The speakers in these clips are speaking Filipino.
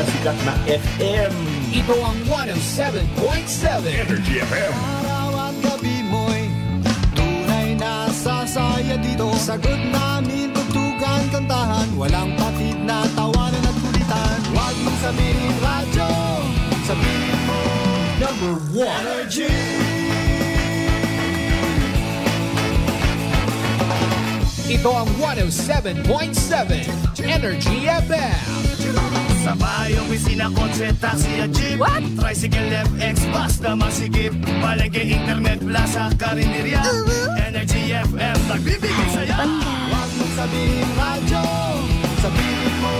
pinakasikat na FM. Ito ang 107.7 Energy FM. Araw at gabi mo'y tunay na sasaya dito. Sagot namin, tugtugan, kantahan, walang patid na tawanan at kulitan. Huwag mong sabihin radyo, sabihin mo Number 1 Energy. Ito ang 107.7 Energy FM. Sa bahay, opisina, kotse, taxi at jeep. What? Tricycle, FX, bus na masikip. Palengke, internet, plaza, karinderya. Energy FM, nagbibigay saya. Huwag mong sabihin radyo, sabihin mo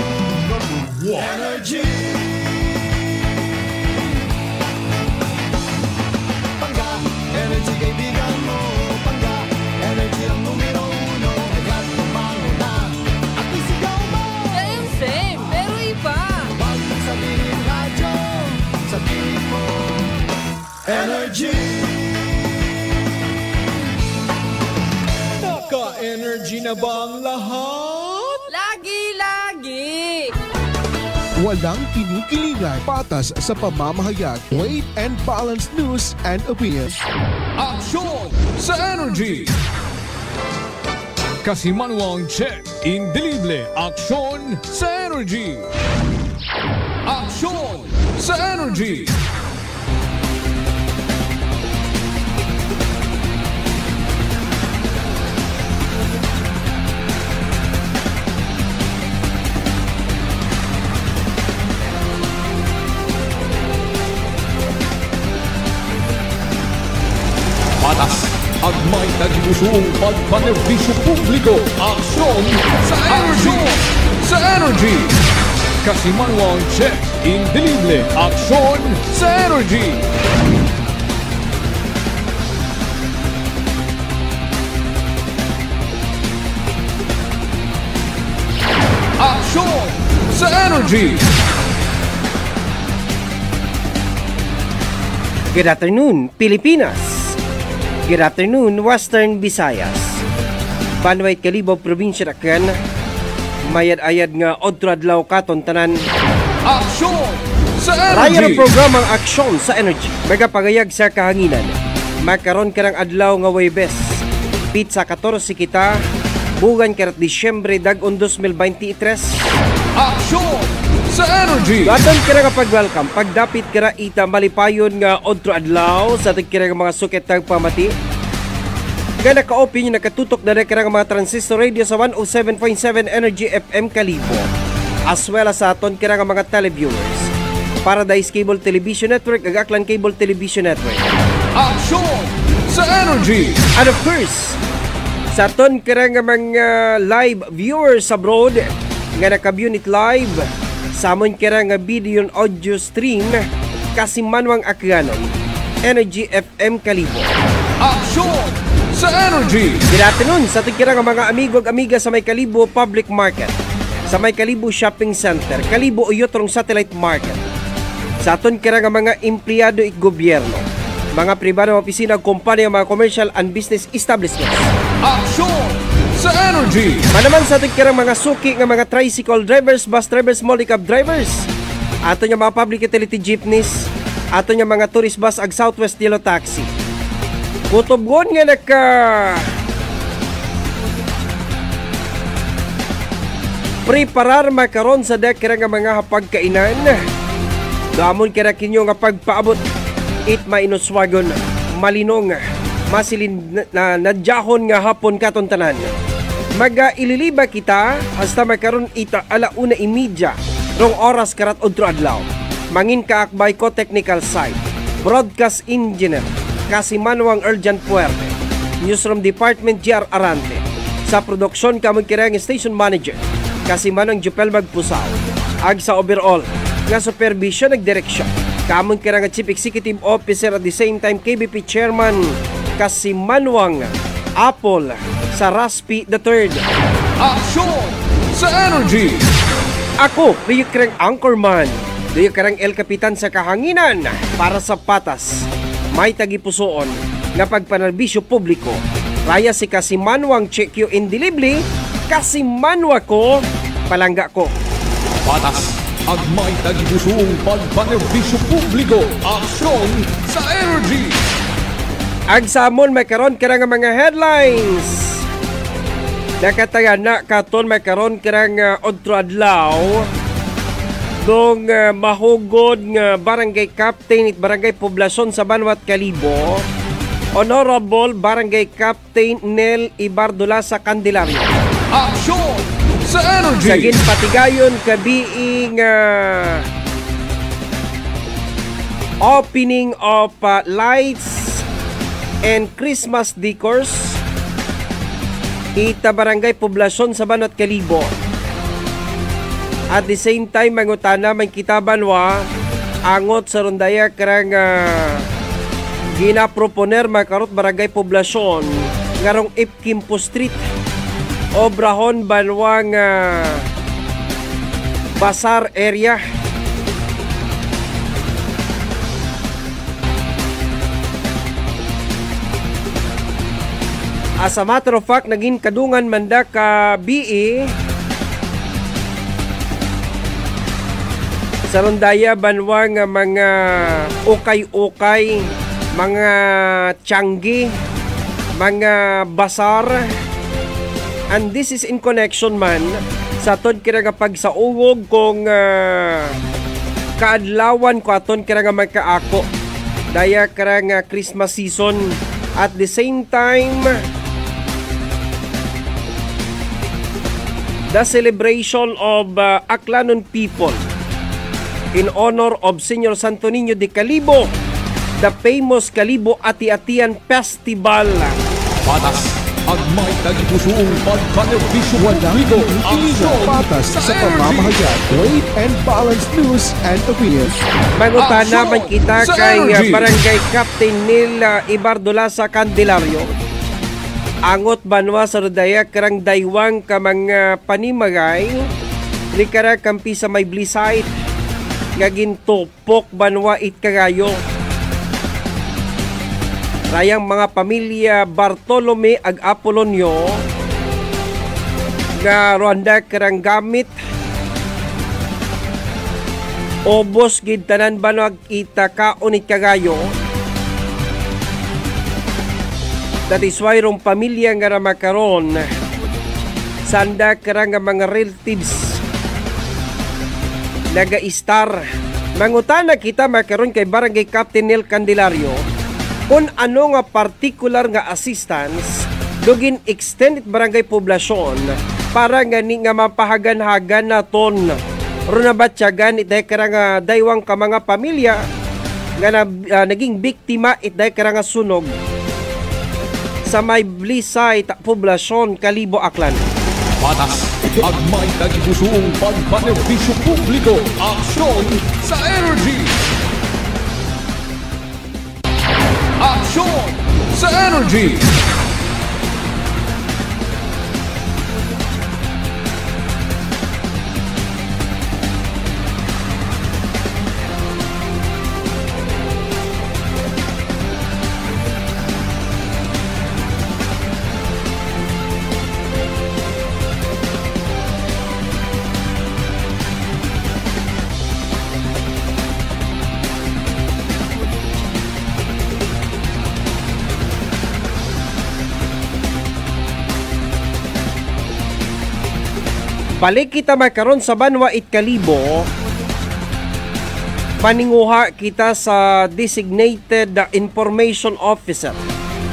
Energy. Pangga, energy kaibigan mo. Pangga, energy ang numero uno. Agad tumango na at isigaw mo. Same, pero iba. Huwag mong sabihin radyo, sabihin mo Energy. Naka-energy na ba ang lahat? Lagi-lagi. Walang kinikilingan, patas sa pamamahayag, weight and balanced news and opinions. Aksyon sa Energy! Kasimanwang check, indelible, aksyon sa Energy! Aksyon sa Energy! Patas at may nagibusong pagpanerbisyo publiko. Aksyon sa Energy! Sa Energy! Kasimanwang check, indelible, aksyon sa Energy! Aksyon sa Energy! Good afternoon, Pilipinas. Good afternoon, Western Visayas. Banway Kalibo, Probinsya Rakan. Mayad-ayad nga odradlaw katon tanan. Aksyon sa Raya ng Energy! programang Aksyon sa Energy. Magapagayag sa kahanginan. Magkaroon ka ng adlaw nga Huwebes. Pizza 14 kita. Bugan karat Disyembre dag-on 2023. Aksyon sa Energy! Gatan ka nga pag-welcome. Pagdapit ka na ita malipayon nga odro adlaw sa ating ka mga suket tag pamati. Nga naka-open yung nakatutok na ka mga transistor radio sa 107.7 Energy FM Kalibo. As well as sa aton ka mga televiewers. Paradise Cable Television Network, Agaklan Cable Television Network. Aksyon sa Energy! And of course, sa aton ka mga live viewers abroad nga naka-unit live sa amon kira nga video and audio stream Kasimanwang Akganon Energy FM Kalibo. Aksyon sa Energy! Good afternoon sa ating kira nga mga amigo at amiga sa may Kalibo Public Market, sa may Kalibo Shopping Center, Kalibo Uyotrong Satellite Market, sa aton kira nga mga empleyado at gobyerno, mga pribadong opisina, kumpanya, mga commercial and business establishments. Aksyon sa Energy! Manaman sa ating kirang mga suki nga mga tricycle drivers, bus drivers, multi-cab drivers, ato nga mga public utility jeepneys, ato nga mga tourist bus ag Southwest Yellow Taxi. Kutubgon nga naka preparar makaron sa dek kira nga mga hapagkainan. Damon kira kinyo nga pagpaabot it mainuswagon malinong masilin na nadyahon nga hapon katon tanan. Maga-ililiba kita hasta makaron ita ala 1:30 rong oras karat odro adlaw. Mangin kaakbay ko technical side, broadcast engineer Kasimanwang Urgent Puerte, newsroom department GR Arante. Sa produksyon kamong kirang station manager Kasimanwang Jupel Magpusaw. Ag sa overall nga supervision ag direksyon kamong kirang chief executive officer at the same time KBP chairman Kasimanwang Apple sa Raspi III. Aksyon sa Energy! Ako, Rio Kerang Anchorman, Rio Kerang El Kapitan sa kahanginan para sa patas. May tagipusoon nga pagpanerbisyo publiko. Raya si Kasimanwang check you indelible, Kasimanwa ko, palangga ko. Patas Agmay tagibusong pagpanerbisyo publiko. Aksyon sa Energy. Agsamon may karon kira nga mga headlines. Nakatayan na katon may karon kira nga odto adlaw. Dong mahugod nga barangay captain at barangay poblasyon sa Banwat Kalibo. Honorable Barangay Captain Nel Ibardula sa Candelario. Aksyon sa Energy. Sa ginpatigayon kabiing opening of lights and Christmas decors ita barangay poblasyon sa Banwat Kalibo. At the same time mangutana may kitabanwa angot sa rondaya karang ginaproponer makarot barangay poblasyon ngarong Ipkimpo Street Obrahon Banwang Basar area. As a matter of fact, naging kadungan manda ka BE sa rondaya Banwang mga ukay-ukay, mga tiyanggi, mga basar. And this is in connection man sa aton kira nga pagsauwog kung kaadlawan ko aton kira nga magkaako daya kira nga Christmas season. At the same time the celebration of Aklanon people in honor of Señor Santo Niño de Calibo, the famous Calibo Ati-Atian Festival. Patas, agmay tagibusong pagpanerbisyo publiko. Aksyon patas sa pamamahayag. Weight and balanced news and opinions. Mangutana man kita kay Barangay Captain Nel Ibardula sa Candelario. Angot banwa sa rodaya karang daywang ka mga panimagay ni kara kampi sa may blisite nga gintupok banwa it kagayo. Rayang mga pamilya Bartolome ag Apolonio nga ronda karang gamit obos gid tanan banwag ita kaunit kagayo. That is why rong pamilya nga ramakaron sanda karang mga relatives naga-star. Mangutana kita makaron kay Barangay Captain Nel Candelario kung ano nga particular nga assistance dugin extended barangay poblasyon para nga ni nga mapahagan-hagan naton ron na batyagan itay karang daywang ka mga pamilya nga naging biktima itay karang sunog sa may blisite poblasyon Calibo Aklan. Patas, agmay tagibusong pagpanerbisyo publiko. Aksyon sa Energy. Aksyon sa Energy. Balik kita makaron sa Banwa it Kalibo. Paninguha kita sa designated information officer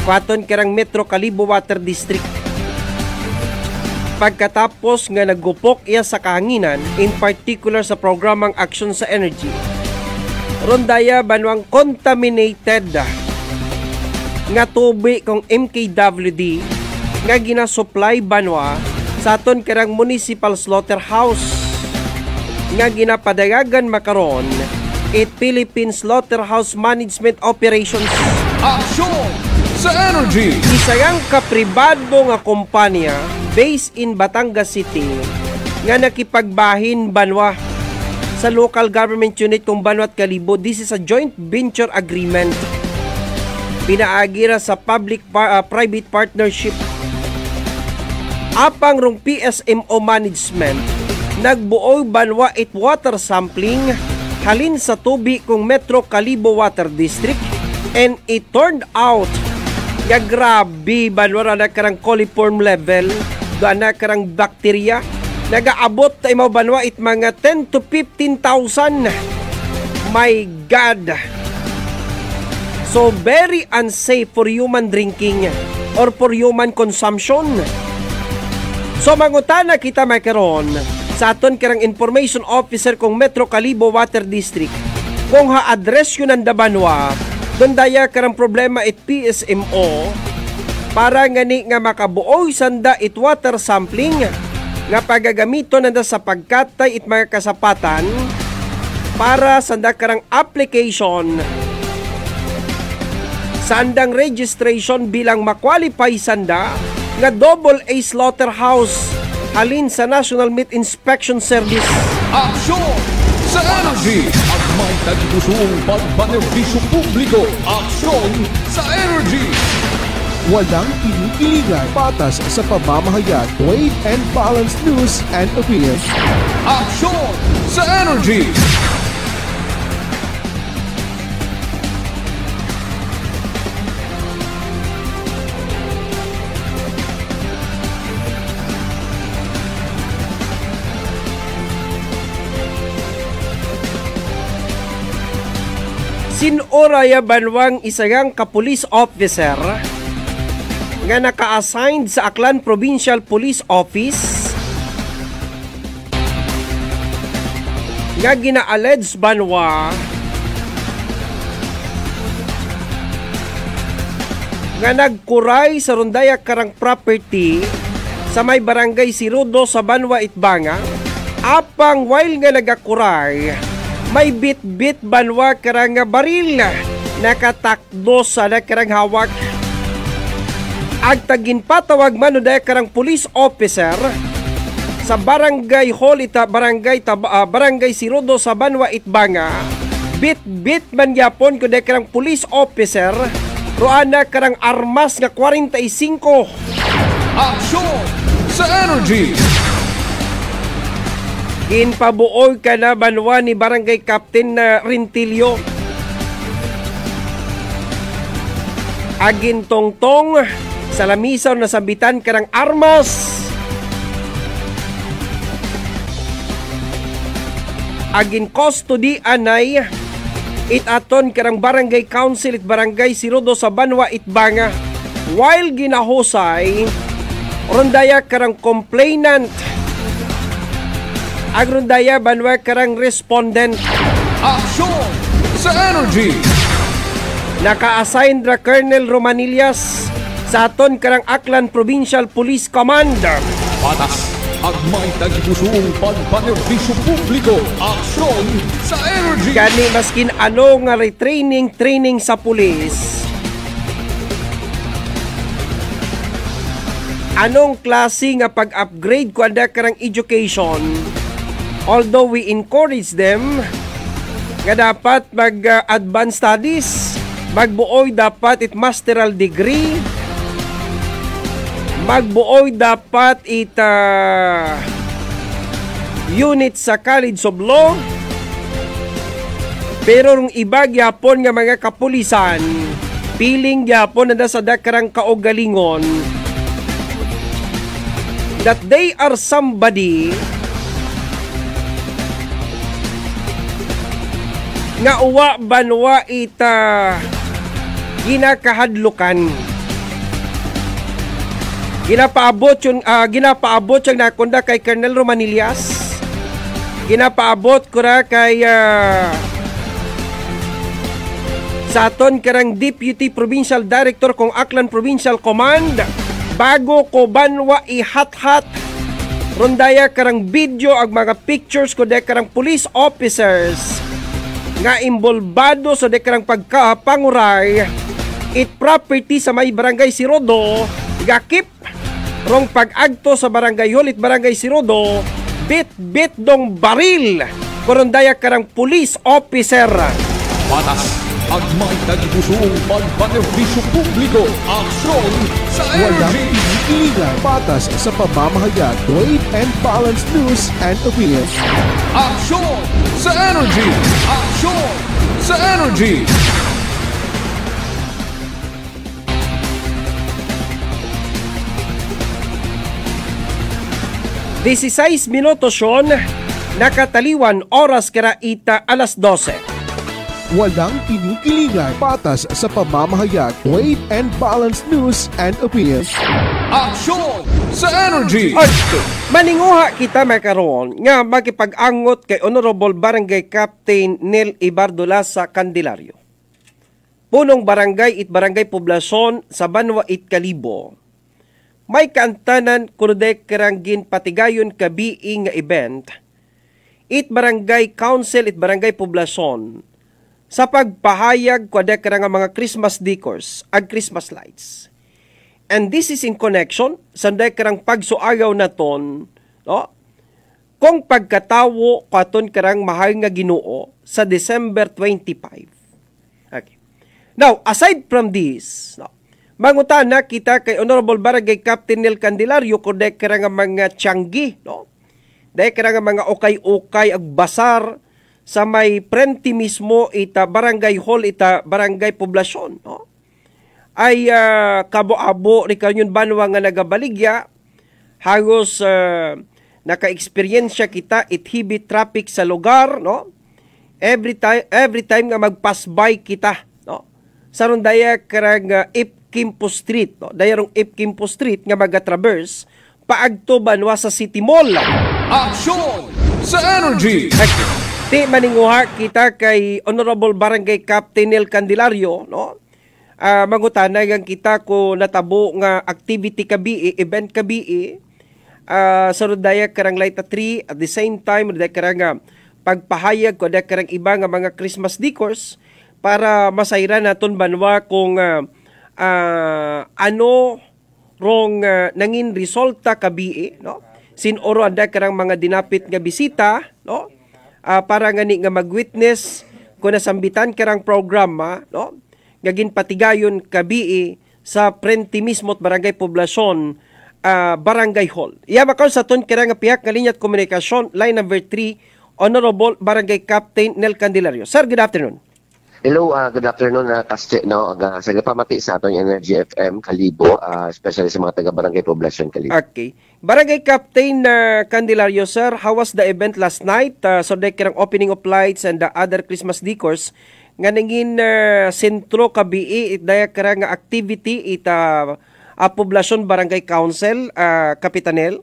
katon kirang Metro Kalibo Water District. Pagkatapos nga nagupok iya sa kahanginan, in particular sa programang Aksyon sa Energy, rondaya banwang contaminated nga tubig kong MKWD nga ginasupply banwa sa aton karang municipal slaughterhouse nga ginapadayagan makaron it Philippine Slaughterhouse Management Operations. Aksyon sa Energy. Isayang kapribado nga kompanya based in Batangas City nga nakipagbahin banwa sa local government unit kung Banwat Kalibo. This is a joint venture agreement. Pinaagira sa public-private partnership. Apang rong PSMO management nagbuoy banwa it water sampling halin sa tubi kung Metro Calibo Water District, and it turned out nga grabe banwa na karang coliform level doon na karang bakterya nagaabot tayo mo banwa it mga 10 to 15,000. My God! So very unsafe for human drinking or for human consumption. So mangutana kita mayroon sa aton karang information officer kung Metro Calibo Water District kung ha-address yun ang Dabanwa doon daya karang problema it PSMO para ngani nga makabuoy sanda it water sampling nga pagagamito nanda sa pagkatay it mga kasapatan para sanda karang application sandang registration bilang makwalify sanda nga double A slaughterhouse halin sa National Meat Inspection Service. Aksyon sa Energy at may tagpusoong pagpanerbisyo publiko. Aksyon sa Energy. Walang kinikiligan, patas sa pamamahayag, weight and balanced news and opinions. Aksyon sa Energy. Sinuraya banwang isagang ka-police officer nga naka-assigned sa Aklan Provincial Police Office nga gina-allege banwa nga nagkuray sa Rondaya karang property sa may barangay Sirudo sa Banwa Itbanga apang while nga nagakuray may bit-bit banwa karang baril nakatakdo sa nakarang hawak. Agtagin patawag man daya karang police officer sa barangay hall ita barangay Sirudo sa Banwa Itbanga. Bit-bit man yapon ko daya karang police officer roana karang armas nga 45. Aksyon sa Energy. Ginpabuoy ka na banwa ni Barangay Captain na Rintilio. Agin tongtong sa lamisaw na sabitan karang armas. Agin custody anay itaton karang Barangay Council at Barangay Sirudo sa Banwa Itbanga. While ginahusay rondaya karang complainant agrundaya banwa karang respondent. Aksyon sa Energy. Naka-assign ra Colonel Romanillas sa aton karang Aklan Provincial Police Command. Patas at may tagpusoong pagpanerbisyo publiko. Aksyon sa Energy. Gani maskin ano nga training sa pulis. Anong klase nga pag-upgrade ko anda karang education? Although we encourage them nga dapat mag-advanced studies, magbuoy dapat it masteral degree, magbuoy dapat it unit sa College of Law. Pero rung iba gyapon nga mga kapulisan, piling gyapon na sa dakarang kaugalingon that they are somebody nga uwa banwa ita ginakahadlukan. Ginapaabot yung nakunda kay Colonel Romanillas. Ginapaabot ko ra kay sa aton karang Deputy Provincial Director kung Aklan Provincial Command bago ko banwa ihat-hat rondaya karang video ag mga pictures ko de karang police officers nga imbolbado sa dekarang pagkapanguray it property sa may barangay Sirudo gakip rong pag-agto sa barangay Hulit barangay Sirudo bit dong baril korondaya karang police officer. Patas at may tagipusong pagpanerbisyo publiko. Aksyon sa Walang Energy. pinipiligan, patas sa pamamahayag, weight and balanced news and opinions. Aksyon sa Energy. Aksyon sa Energy. Disisays minutos yon, nakataliwan oras kara ita alas 12. Walang pinipiligan, patas sa pamamahayag, weight and balanced news and opinions. Aksyon sa Energy. Okay. Maninguha kita makaroon nga makipag-angot kay Honorable Barangay Captain Nel Ibardola sa Candelario. Punong barangay it barangay poblasyon sa Banwa it Kalibo. May kaantanan kuno karanggin patigayon kabiing nga event. It barangay council it barangay poblasyon sa pagpahayag kuno karang mga Christmas decors ag Christmas lights. And this is in connection sa karang pagsuagaw naton, no? Kung pagkatawo katon karang mahal nga Ginoo sa December 25. Okay. Now, aside from this, no, mangutan na kita kay Honorable Barangay Captain Nel Candelario kung dahil karang mga tiyanggi, no? Dahil karang mga ukay-ukay ag basar sa may prenti mismo ita barangay hall ita barangay poblasyon, no? Ay kabo-abo ni kanyon banwa nga nagabaligya hagos naka-experience kita it-heavy traffic sa lugar, no? Every time nga mag-pass by kita, no? Saron daya karang Ipkimpo Street, no? Dayarong Ipkimpo Street nga maga-traverse paagto banwa sa City Mall. Aksyon sa Energy. Ti maninguha kita kay Honorable Barangay Captain Nel Candelario, no? Mangutana yang kita ko natabo nga activity kabi, event kabi, sa rodaya karang light 3 at the same time rodaya karang pagpahayag ko da karang iba nga mga Christmas decors para masayra naton banwa kung ano rong nangin resulta kabi, no? Sinoro anda karang mga dinapit nga bisita, no? Para ngani nga mag-witness kung nasambitan karang programa, no? Gagin patigayon kabii sa prenti mismo at barangay poblasyon, barangay hall. Iya makaw sa ton kira nga piyak nga linyat komunikasyon, line number 3, Honorable Barangay Captain Nel Candelario. Sir, good afternoon. Hello, good afternoon, Kasche, no? Sa pamati sa atong Energy FM Kalibo, especially sa mga taga-barangay poblasyon Kalibo. Okay. Barangay Captain Candelario, sir, how was the event last night? So, the kirang opening of lights and the other Christmas decors, nga nangin sentro kabii, daya karang activity ita poblasyon barangay council, Kapitanel?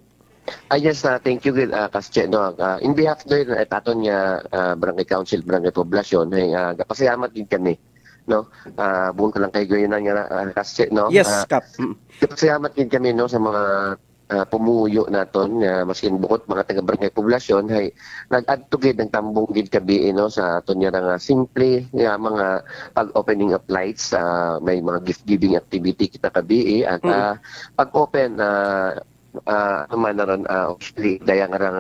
Yes, thank you, Kasche, no? In behalf doon, aton niya barangay council, barangay poblasyon, ay pasalamat din kami, no? Buong ka lang kayo yun nga, Kasche, no? Yes, Kap. Pasalamat din kami, no, sa mga pumuyo naton, maskin bukod mga taga-barangay poblasyon, ay nag-adtugid ng tambong gid kabi, no, sa aton niya nga simple mga pag-opening of lights, may mga gift-giving activity kita kabi, at pag-open, naman na rin, actually, daya nga rin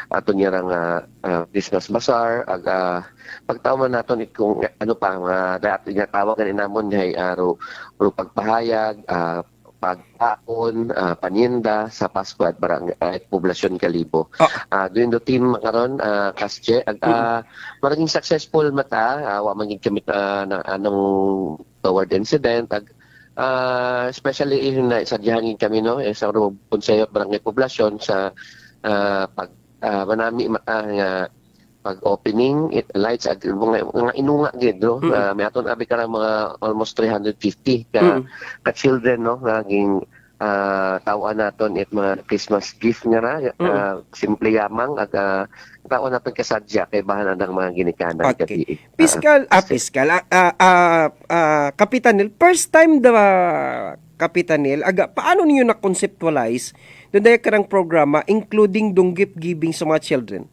aton niya rin Christmas Bazaar, pagtawa naton kung ano pa, daya tawagan inamon ay pagpahayag, pagkaon, paninda sa Pasko at barangay at poblasyon Kalibo. Doon do team karon, Kasche, maging successful mata, wa maging kamit na anong toward incident, especially sa dihangin kami, no, sa Konseyo barangay poblasyon sa manami mata nga pag-opening, lights, mga inunga gid, no? May aton abi ka mga almost 350 ka children, no? Naging tawan naton mga Christmas gift nga na, simple yamang, at tawan naton kasadya kay bahanan ng mga ginikanan. Okay. Kapitanel, first time Kapitanel, paano niyo na-conceptualize doon dahil karang programa including dong gift giving sa mga children?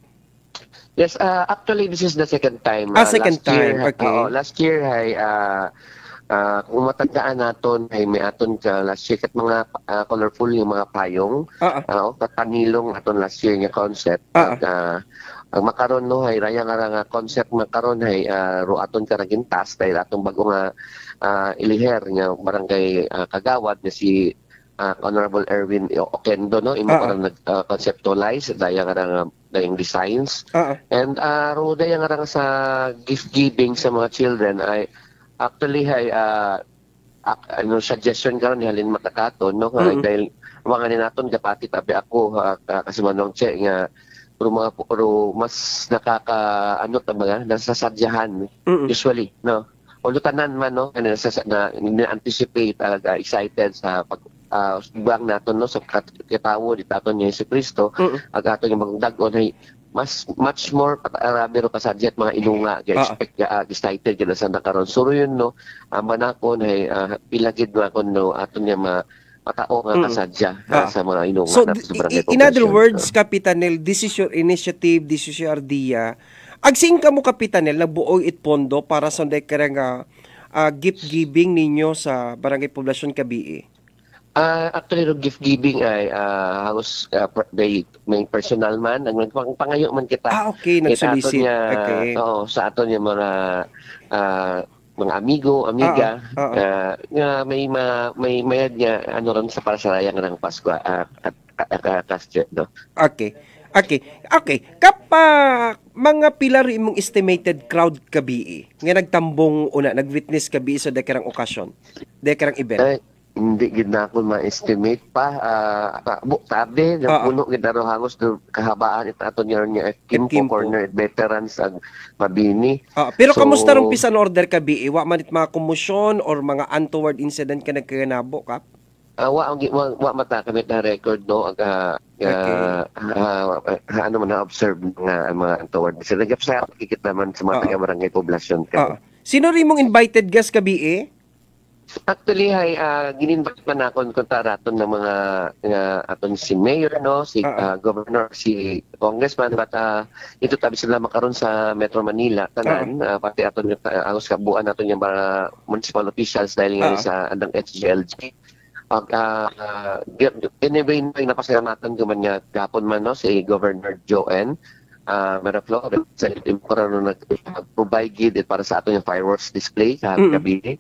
Yes, actually this is the second time. Second time, okay. Last year ay kung matandaan naton ay may aton ka last year kat mga colorful yung mga payong, katanilong aton last year nga concept. ang makaron no hay raya nga concept makaron hay ruaton ka ragin task dahil atong bago nga iliher nga barangay Kagawad na si Honorable Erwin Oquendo no imo karon nag-conceptualize daya nga dayang designs and ro daya nga sa gift giving sa mga children ay actually hay suggestion karon ni halin matakaton no dahil mga ninaton kapati tabi ako kasi manong che nga pero mas nasasadyahan usually no although tanan man no na anticipate excited sa pagbang naton no sa katawo di taton ni Jesu Cristo ag ato yung magdagon ay much more pero kasadjat mga inunga expect excited gid sa nakaron suro yun no manakon ay pilagid na kon no aton niya matao nga kasadya sa mga inunga. So, in other words, Kapitanel, this is your initiative, this is your idea. Agsing ka mo, Kapitanel, nagbuoy it pondo para sa nga gift giving ninyo sa Barangay Poblasyon Kabii? Actually, yung gift giving ay halos may personal man. Pangayo man kita. Okay, nagsolicit. Okay. Sa ato niya mga amigo, amiga, nga may mayad niya ano ron sa para sa rayang ng Pasko kasjet no. Okay. Mga pilar imong estimated crowd kabii nga nagtambong una nagwitness kabii sa dekerang okasyon, dekerang event. Hindi gid na ako ma-estimate pa tabi na puno gid aro hangos do kahabaan aton niya Kimpo corner veterans ang Mabini. Pero kamusta rong pisan order kabi? Wa man it mga komosyon or mga untoward incident ka nagkanabo kap? Wa mata kami na record no ano man na observe nga mga untoward incident sa kikit naman sa mga taga-barangay poblasyon ka. Sino rin mong invited guest kabi Actually, gininvite man ako kontaraton ng mga aton si mayor, no, si governor, si congressman, but ito tabi sila makaroon sa Metro Manila, tanan, pati aton yung agos kabuan naton yung mga municipal officials dahil nga sa andang HGLG. Anyway, napasalamatan ko man nga gapon man, no, si Governor Joanne Miraflores sa importante nag-provide gid para sa ato yung fireworks display sa gabi.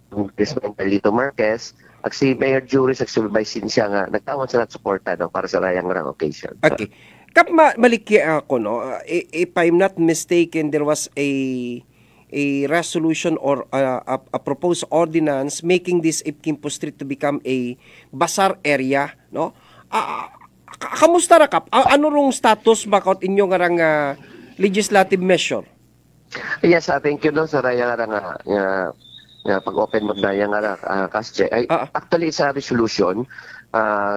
Congressman Carlito Marquez at si Mayor Juris at si Vice Cynthia nga nagtawag sila at suporta no, para sa rayang occasion. Okay. Kap maliki ako no, if I'm not mistaken, there was a resolution or a proposed ordinance making this Ipkimpo Street to become a bazaar area, no? Kamusta ra kap? Ano rong status bakot inyo nga legislative measure? Yes, thank you no sa raya nga pag-open mo daya nga kasje. Actually sa resolution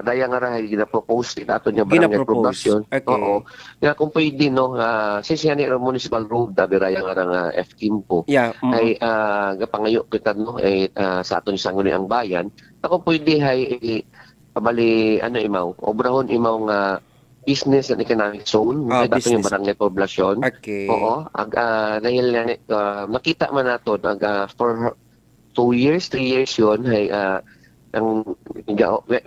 daya nga gina-propose ato niya barangay poblasyon. Oo. Nga kung pwede no since yan municipal road daya nga Ipkimpo. Ay gapangayo kita no sa ato ni sangguni ang bayan. Ako pwede hay pabali obrahon imaw nga business and economic zone ato yung barangay poblasyon. Oo. Dahil makita man nato for 2 years, 3 years yun ay ang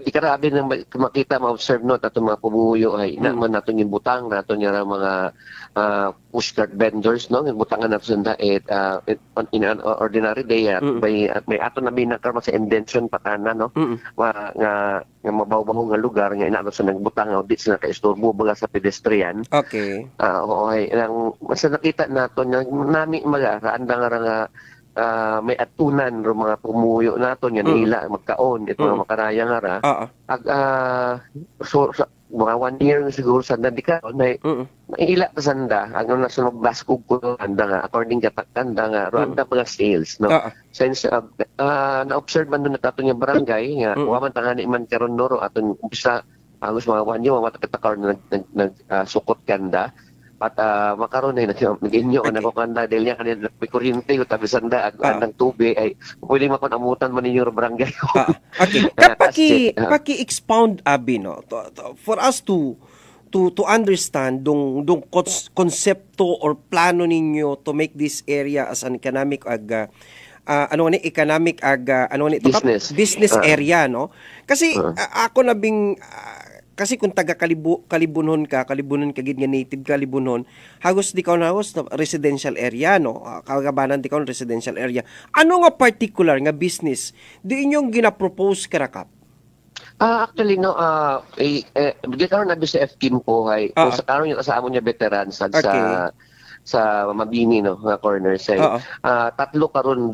ikarabi na makita ma-observe no ato mga pumuyo ay naman nato yung butang nato niya mga pushcart vendors no yung butangan nato sa in an ordinary day may ato na binakar sa indention patana no nga mabaw-baw nga lugar nga inato sa nagbutang o di sila ka-istorbo baga sa pedestrian. Okay. Okay nang mas nakita nato nami magaraan nga may atunan ro mga pumuyo naton yan ila magkaon ito mga makaraya nga ra so mga 1 year siguro sa nadikaon ay ila ta sanda ang nasunog baskog ko anda nga according ka takanda nga ro anda mga sales no since na-observe man na taton yung barangay nga wa man tangani man karon noro aton umpisa agos mga 1 year matatakar nag sukot kanda at makaroon ay nag-inyo ka nakukanda dahil niya kanina may kuryente o tabi sanda ang tubig ay pwede makunamutan man ninyo barangay ko. Okay. Paki-expound abi no for us to understand dong konsepto or plano ninyo to make this area as an economic business area no kasi ako nabing kasi kung taga Kalibunon ka gid nga native Kalibunon, hagos di ka na residential area, no? Kagabanan di ka residential area. Ano nga particular nga business di inyong ginapropose karakap? Actually, no, karon na sa FKIM po, kung sa karon yung kasama niya veteran sa Mabini, no, nga corner say. Tatlo karon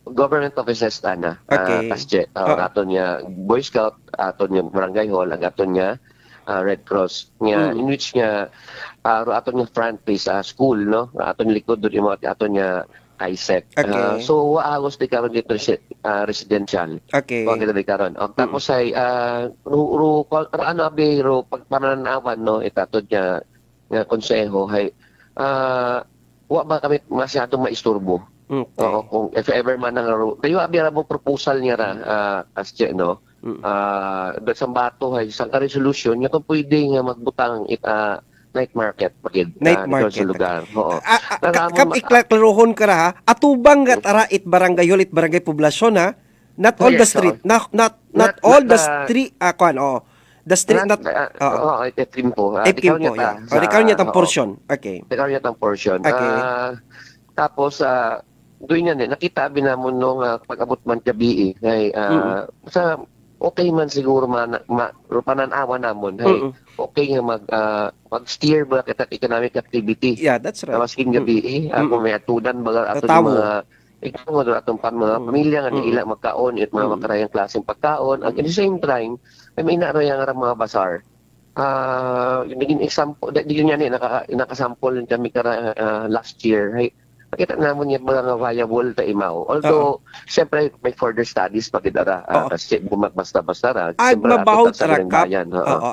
government offices ana. Kasje, aton niya Boy Scout, aton niya Barangay Hall, aton niya Red Cross niya, in which niya aton niya front face school, no, aton likod do yung mga aton niya ISEC. So waagos di karon dito residential. Kita di karon. Tapos ay pagpananawan, no, itatod niya nga konseho hay wa ba kami masyadong maisturbo. Kung if ever man ang kayo abira mo proposal niya ra kasje, no, sa bato hay sa resolution nga kung pwede nga magbutang night market sa lugar. Kap iklaklarohon ka ra ha, atubang gat ara it barangay hol it barangay poblasyon ha, not all the street, not all the street the street not FKIM po. FKIM po, ikaw niya tang portion. Ikaw niya tang portion. Tapos doon yan nakita binamon nung pag-abot man gabi ay sa okay man siguro pananawa namon ay okay nga mag-steer ba kita economic activity. Yeah, that's right. Mas gabi kung may atudan baga ato mga ikaw nga atong mga pamilya nga ila magkaon it mga makarayang klaseng pagkaon. At at the same time may inarayang mga bazaar. Naging example din yan nakasample kami last year. Nakita naman yung mga viable ta imaw. Although, siyempre, may further studies pagidara. Kasi basta-basta ra. Ang mabahot ara ka.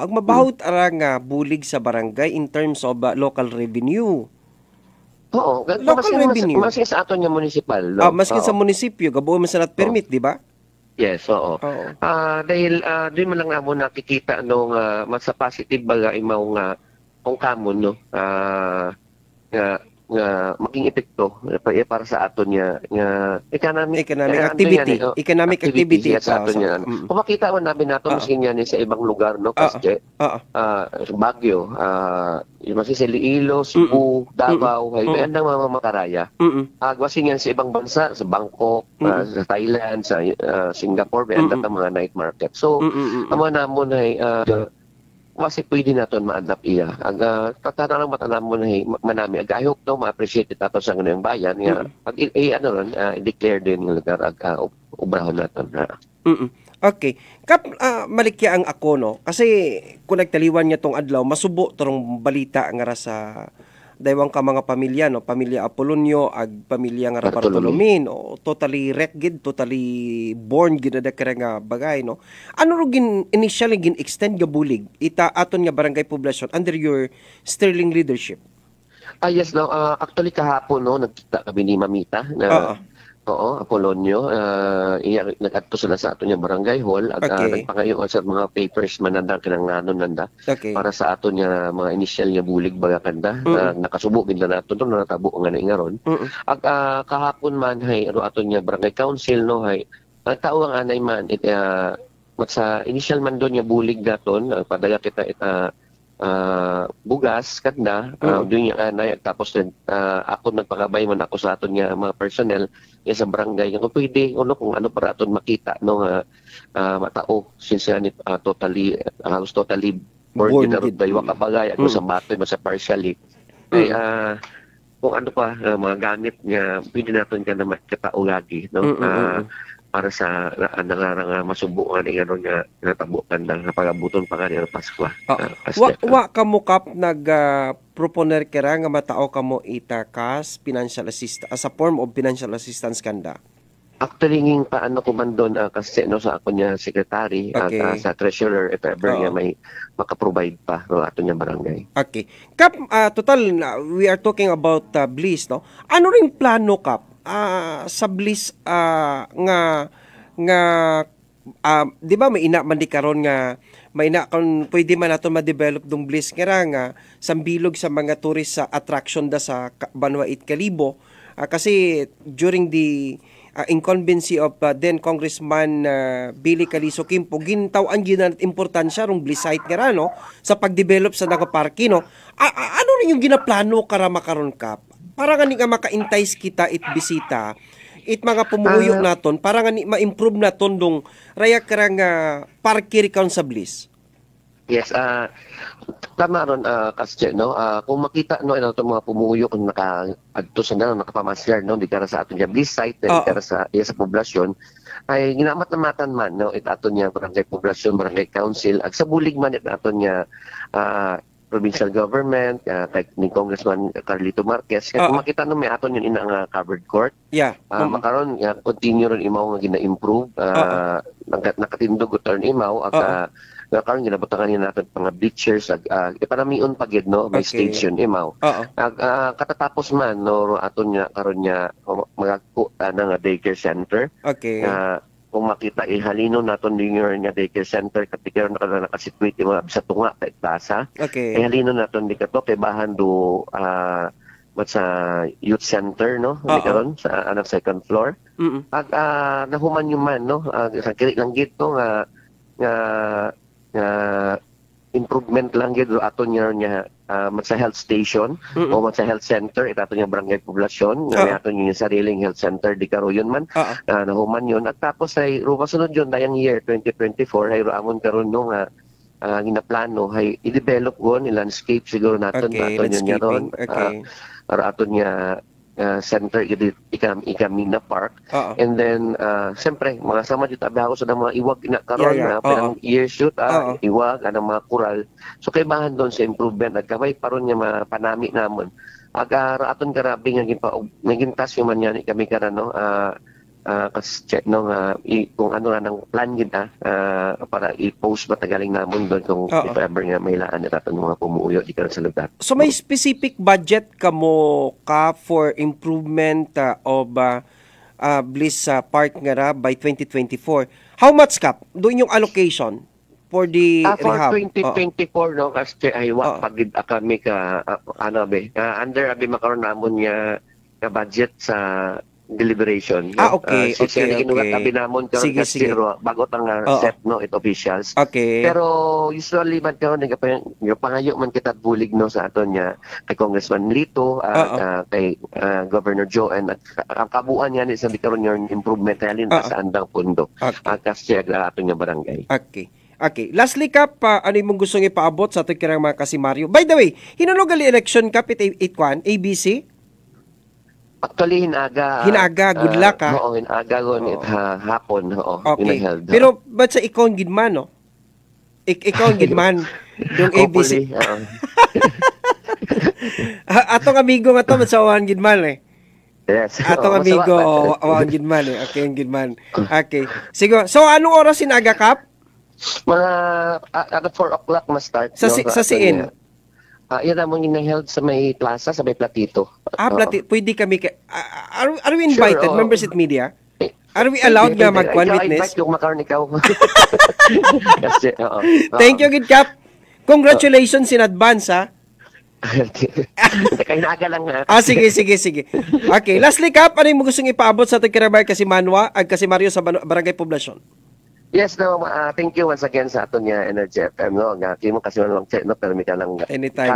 Ang mabahot ara nga bulig sa barangay in terms of local revenue. Oo. Local revenue. Maski sa ato niya municipal. Maski sa munisipyo, gabuo man sa not permit, di ba? Yes, oo. Dahil doon mo lang naman nakikita nung mas positive baga imaw nga kung kamon, no, nga maging epekto para sa aton niya nga economic activity sa aton niya. Kung makita man namin nato miskin yan sa ibang lugar, no, kasi Baguio, yung sa Iloilo, Cebu, Davao, may andang mga makaraya. Agwasin yan sa ibang bansa, sa Bangkok, sa Thailand, sa Singapore, may andang mga night market. So, naman namon ay kasi pwede natin ma-adapt iya. Tatanang matanam mo na manami. I hope no, ma-appreciate natin sa ganyan bayan. I-declare din yung lugar ubrahon natin. Okay. Kap, malikya ang ako, no? Kasi kung nagtaliwan niya tong adlaw, masubo tarong balita nga sa daywang ka mga pamilya, no? Pamilya Apolonio, ag pamilya nga Bartolome, no? Totally wrecked, totally born gid na nga bagay, no? Ano ro initially extend ga bulig ita aton nga barangay poblasyon under your sterling leadership? Yes, no. Actually kahapon, no, nagkita kami ni Mamita na Apolonio, nag-adto sila sa ato niya barangay hall at nagpangayo sa mga papers mananda kinanglanon nanda para sa ato niya mga initial niya bulig baga kanda nakasubo gid na nato na natabo nga ingaron. At kahapon man hay ato niya barangay council, no, hay tao ang anay man sa initial man doon niya bulig daton padaga kita bugas kanda doon yung anay tapos ako nagpakabay man ako sa aton niya mga personnel sa barangay kung pwede kung ano para aton makita no matao since totally halos totally born gid wa kabagay ako sa bato sa partially kung ano pa mga gamit nga pwede naton ka na makitao lagi, no, para sa nangarang masubukan ng ano nga natabukan ng pagabuton pa kanina Pasko. Wa kamo kap proponer kera nga matao kamo itakas financial assistance as a form of financial assistance kanda. Actually, paano ko man doon kasi no, sa ako niya secretary at sa treasurer if ever niya may makaprovide pa no, ato niya barangay. Okay. Kap, total, we are talking about Bliss, no? Ano ring plano, Kap, sa Bliss di ba may ina man di karon nga may ina kung pwede man nato ma-develop dong Bliss nga sambilog sa mga tourist sa attraction da sa Banwait Kalibo kasi during the incumbency of then Congressman Billy Calizo Quimpo, gintawan gina importansya rong bliss site nga no sa pagdevelop sa nagaparki no. Ano rin yung ginaplano kara makaron kap? Para nga nga maka-entice kita it bisita it mga pumuyo naton para nga ma-improve naton dong raya karang parki rikaon sa bliss. Yes, tama ron kasi no, kung makita no ito mga pumuyo kung naka-adto sa nakapamasyar no di kara sa aton niya bliss site di kara sa poblasyon ay ginamat-namatan man no it aton niya barangay poblasyon, barangay council ag sa bulig man it aton niya provincial government kay ni Congressman Carlito Marquez kung makita no may aton yun ina covered court makaron continue ron imaw nga gina-improve nakatindog utarn imaw ag karon ginabutangan niya natin mga bleachers ipanamion pagid no may station imaw katatapos man no aton niya karon niya magagpo nga daycare center kung makita ihalino naton din nga daycare center katikero nakasitwate mga sa tunga kay plaza ihalino naton di kato kay bahan do sa youth center no di karon sa anak second floor ag nahuman yung man no sa kiri lang gito nga improvement lang gid aton niya sa health station o sa health center ito niya barangay poblasyon nga aton yung sariling health center di karoyon man nahuman yun at tapos ay masunod yun dayang year 2024 ay amon karon no nga ginaplano ay i-develop gon i-landscape siguro naton aton yun niya ron aton niya center Ikamina Park and then siyempre mga sama dito abiyago sa mga iwag na karon na parang year shoot iwag anang mga kural so kay bahan doon sa improvement at kamay paron niya mapanami namon aton karabi nga gintas yung man yan kami kara no kasi check no kung ano nga ng plan kita para i-post matagaling namon doon kung if ever nga may laan at aton mga pumuyo di karon sa lugar. So may specific budget kamo for improvement of Bliss Park nga ra by 2024. How much kap doon yung allocation for the rehab? For 2024 no kasi ay pagid kami ka under abi makaron namon nga budget sa deliberation. Okay. Ginugat abi namon karon kasi bago tang set no it officials. Pero usually man karon yung pangayo man kita bulig no sa aton niya kay Congressman Lito at kay Governor Joe and ang kabuuan niya ni sa karon yung improvement halin sa andang pundo. Kasi aton niya barangay. Okay. Lastly, Kap, ano yung gustong ipaabot sa ating kirang mga kasimaryo? By the way, hinulog ali election, Kap, itkuan, ABC? Actually, hinaga. Good luck, ha? Oo, hinaga hapon. Okay. Pero, ba't sa ikaw ang gidman, no? Ikaw ang gidman. Yung ABC. Atong amigo nga to, ba't sa awan gidman, eh? Yes. Atong amigo, awan gidman, eh. Okay, ang gidman. Okay. Sige. So, anong oras hinaga, Kap? Mga, at 4 o'clock ma-start. Sa siin? Yan namang ina-held sa may plaza, sa may Platito. Platito. Pwede kami, are we invited, members at media? Are we allowed nga mag-witness? I-invite yung makaroon ikaw. Thank you, good Kap. Congratulations in advance, ha? Kainaga lang ha. Sige. Okay, lastly, Kap, ano yung gustong ipaabot sa ating karabay kasi Manwa at kasi Mario sa Barangay Poblasyon? Yes, no, thank you once again sa aton niya Energy FM, no. Kimo kasi lang check no pero mi ka lang anytime.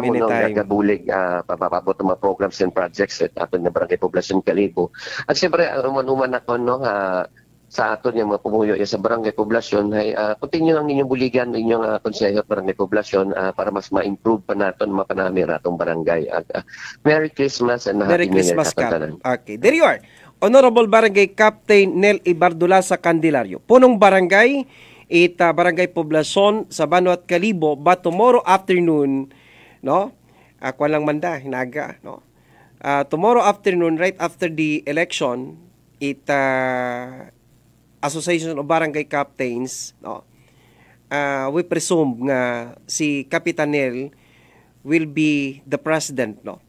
Gabulig papapabot mga programs and projects at aton na Barangay Poblasyon Kalibo. At siyempre uman ako no sa aton yung mga pumuyo sa Barangay Poblasyon ay continue lang ninyong buligan inyong konseho at Barangay Poblasyon para mas ma-improve pa naton mapanami ratong barangay. Merry Christmas and Merry Christmas, Kap. Okay, there you are. Honorable Barangay Captain Nel Ibardula sa Candelario. Punong barangay, Barangay Poblasyon sa Banwat Kalibo, but tomorrow afternoon, no? Ako lang manda, hinaga, no? Tomorrow afternoon, right after the election, Association of Barangay Captains, no? We presume nga si Kapitan Nel will be the president, no?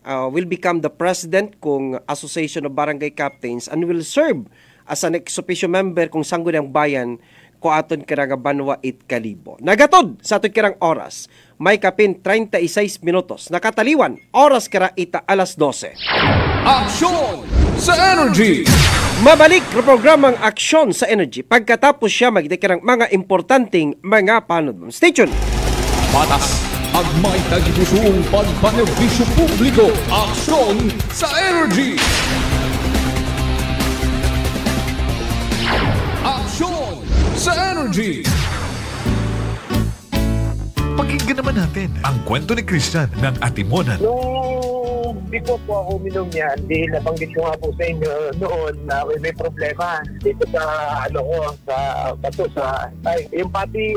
Will become the president kung Association of Barangay Captains and will serve as an ex-officio member kung Sangguniang Bayan ko aton kirang Banwa it Kalibo. Nagatod sa aton kirang oras, may kapin 36 minutos. Nakataliwan, oras kira ita alas 12. Aksyon! sa Energy. Mabalik ang programang Aksyon sa Energy pagkatapos siya magdeklarang mga importanteng mga panod. Stay tuned. Patas ang may tagipusong pagpanerbisyo publiko. Aksyon sa Energy. Aksyon sa Energy. Pakinggan naman natin ang kwento ni Christian ng Atimonan. Before po ako uminom niyan, di nabanggit ko nga po sa inyo noon na may problema dito sa sa bato sa tay. Yung pati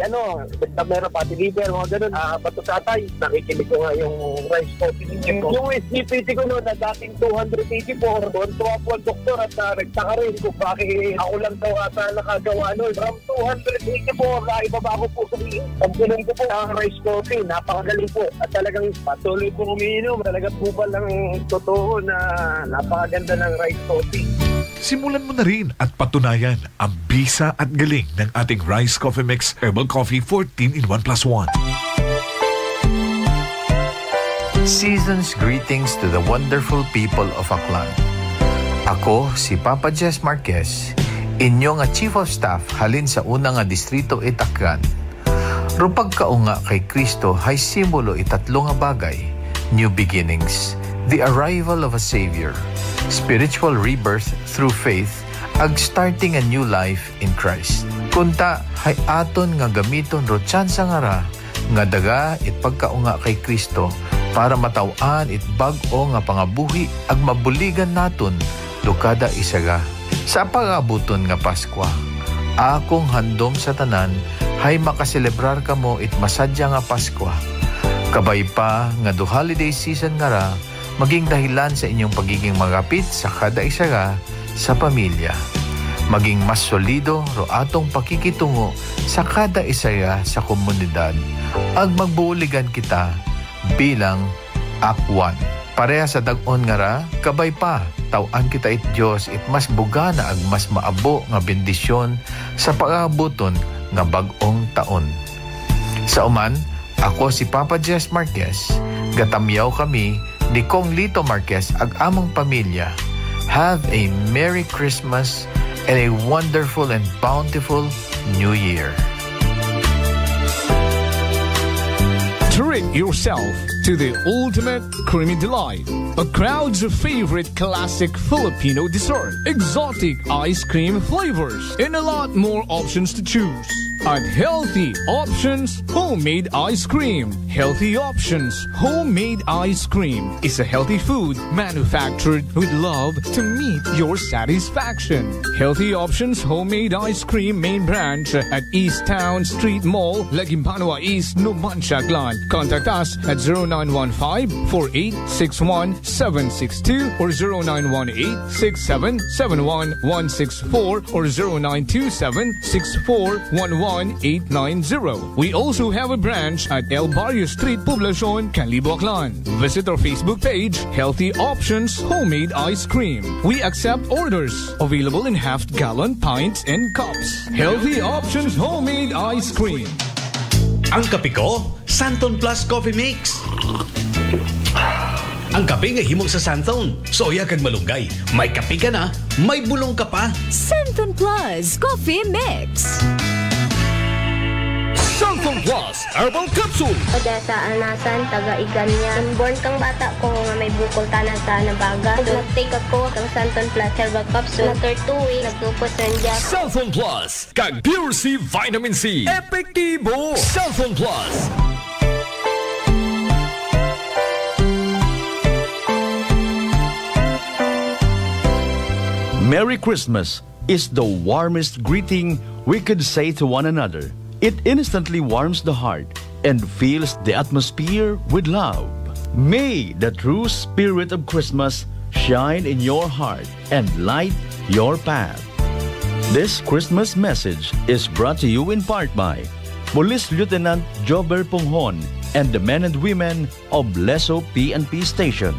basta meron pati liver, mga ganun, bato sa tay. Nakikinig ko nga yung rice coffee ninyo ko. Yung SGPT ko noon na dating 284, doon tuwa po ang doktor at nagtaka rin kung bakit ako lang daw ata nakagawa noon. From 284, naibaba ko po sa pagpunan ko po ang rice coffee. Napakagaling po at talagang patuloy po umiinom. Talaga po ba lang totoo na napakaganda ng rice coffee. Simulan mo na rin at patunayan ang bisa at galing ng ating Rice Coffee Mix Herbal Coffee 14 in 1+1. Season's greetings to the wonderful people of Aklan. Ako si Papa Jess Marquez, inyong Chief of Staff halin sa unang distrito Itakgan. Rupag kaunga kay Kristo hay simbolo itatlo nga bagay: new beginnings, the arrival of a Savior, spiritual rebirth through faith, ag starting a new life in Christ. Kunta, hay aton nga gamiton ro tsansa nga ra, nga daga it pagkaunga kay Kristo, para matawan it bag-o nga pangabuhi, ag mabuligan naton, lukada isaga. Sa pag-abuton nga Paskwa, akong handom sa tanan, hay makaselebrar kamo it masadya nga Paskwa. Kabay pa nga do holiday season nga ra, maging dahilan sa inyong pagiging magapit sa kada isaga sa pamilya. Maging mas solido ro atong pakikitungo sa kada isaga sa komunidad. Ag magbuuligan kita bilang Akwan. Pareha sa dag-on nga ra, kabay pa, tawan kita it Diyos it mas bugana ag mas maabo nga bendisyon sa pag-aabuton nga bag-ong taon. Sa uman, ako si Papa Jess Marquez, gatamyaw kami ni Kong Lito Marquez ag among pamilya. Have a Merry Christmas and a wonderful and bountiful New Year. Treat yourself to the ultimate creamy delight. A crowd's favorite classic Filipino dessert. Exotic ice cream flavors and a lot more options to choose. At Healthy Options Homemade Ice Cream. Healthy Options Homemade Ice Cream is a healthy food manufactured with love to meet your satisfaction. Healthy Options Homemade Ice Cream main branch at East Town Street Mall, Lagimpanua East, Numancia, Aklan. Contact us at 0915-4861-762 or 0918-6771-164 or 0927-6411-890. We also have a branch at El Barrio Street, Poblacion, Canlibo, Aklan. Visit our Facebook page, Healthy Options Homemade Ice Cream. We accept orders. Available in half-gallon pints and cups. Healthy Options Homemade Ice Cream. Ang kape ko, Santon Plus Coffee Mix. Ang kape nga himog sa Santon, soya kag malunggay. May kape ka na, may bulong ka pa. Santon Plus Coffee Mix. Santon Plus Herbal Capsule. Odessa Alnasan, taga-igan niya. Born kang bata ko nga may bukol tanan sa nabaga. Nag-take ako kang Santon Plus Herbal Capsule. After 2 weeks, nagtupos rin dyan. Santon Plus kag Pure C Vitamin C. Epektibo! Santon Plus. Merry Christmas is the warmest greeting we could say to one another. It instantly warms the heart and fills the atmosphere with love. May the true spirit of Christmas shine in your heart and light your path. This Christmas message is brought to you in part by Police Lieutenant Jober Ponghon and the men and women of Leso PNP Station.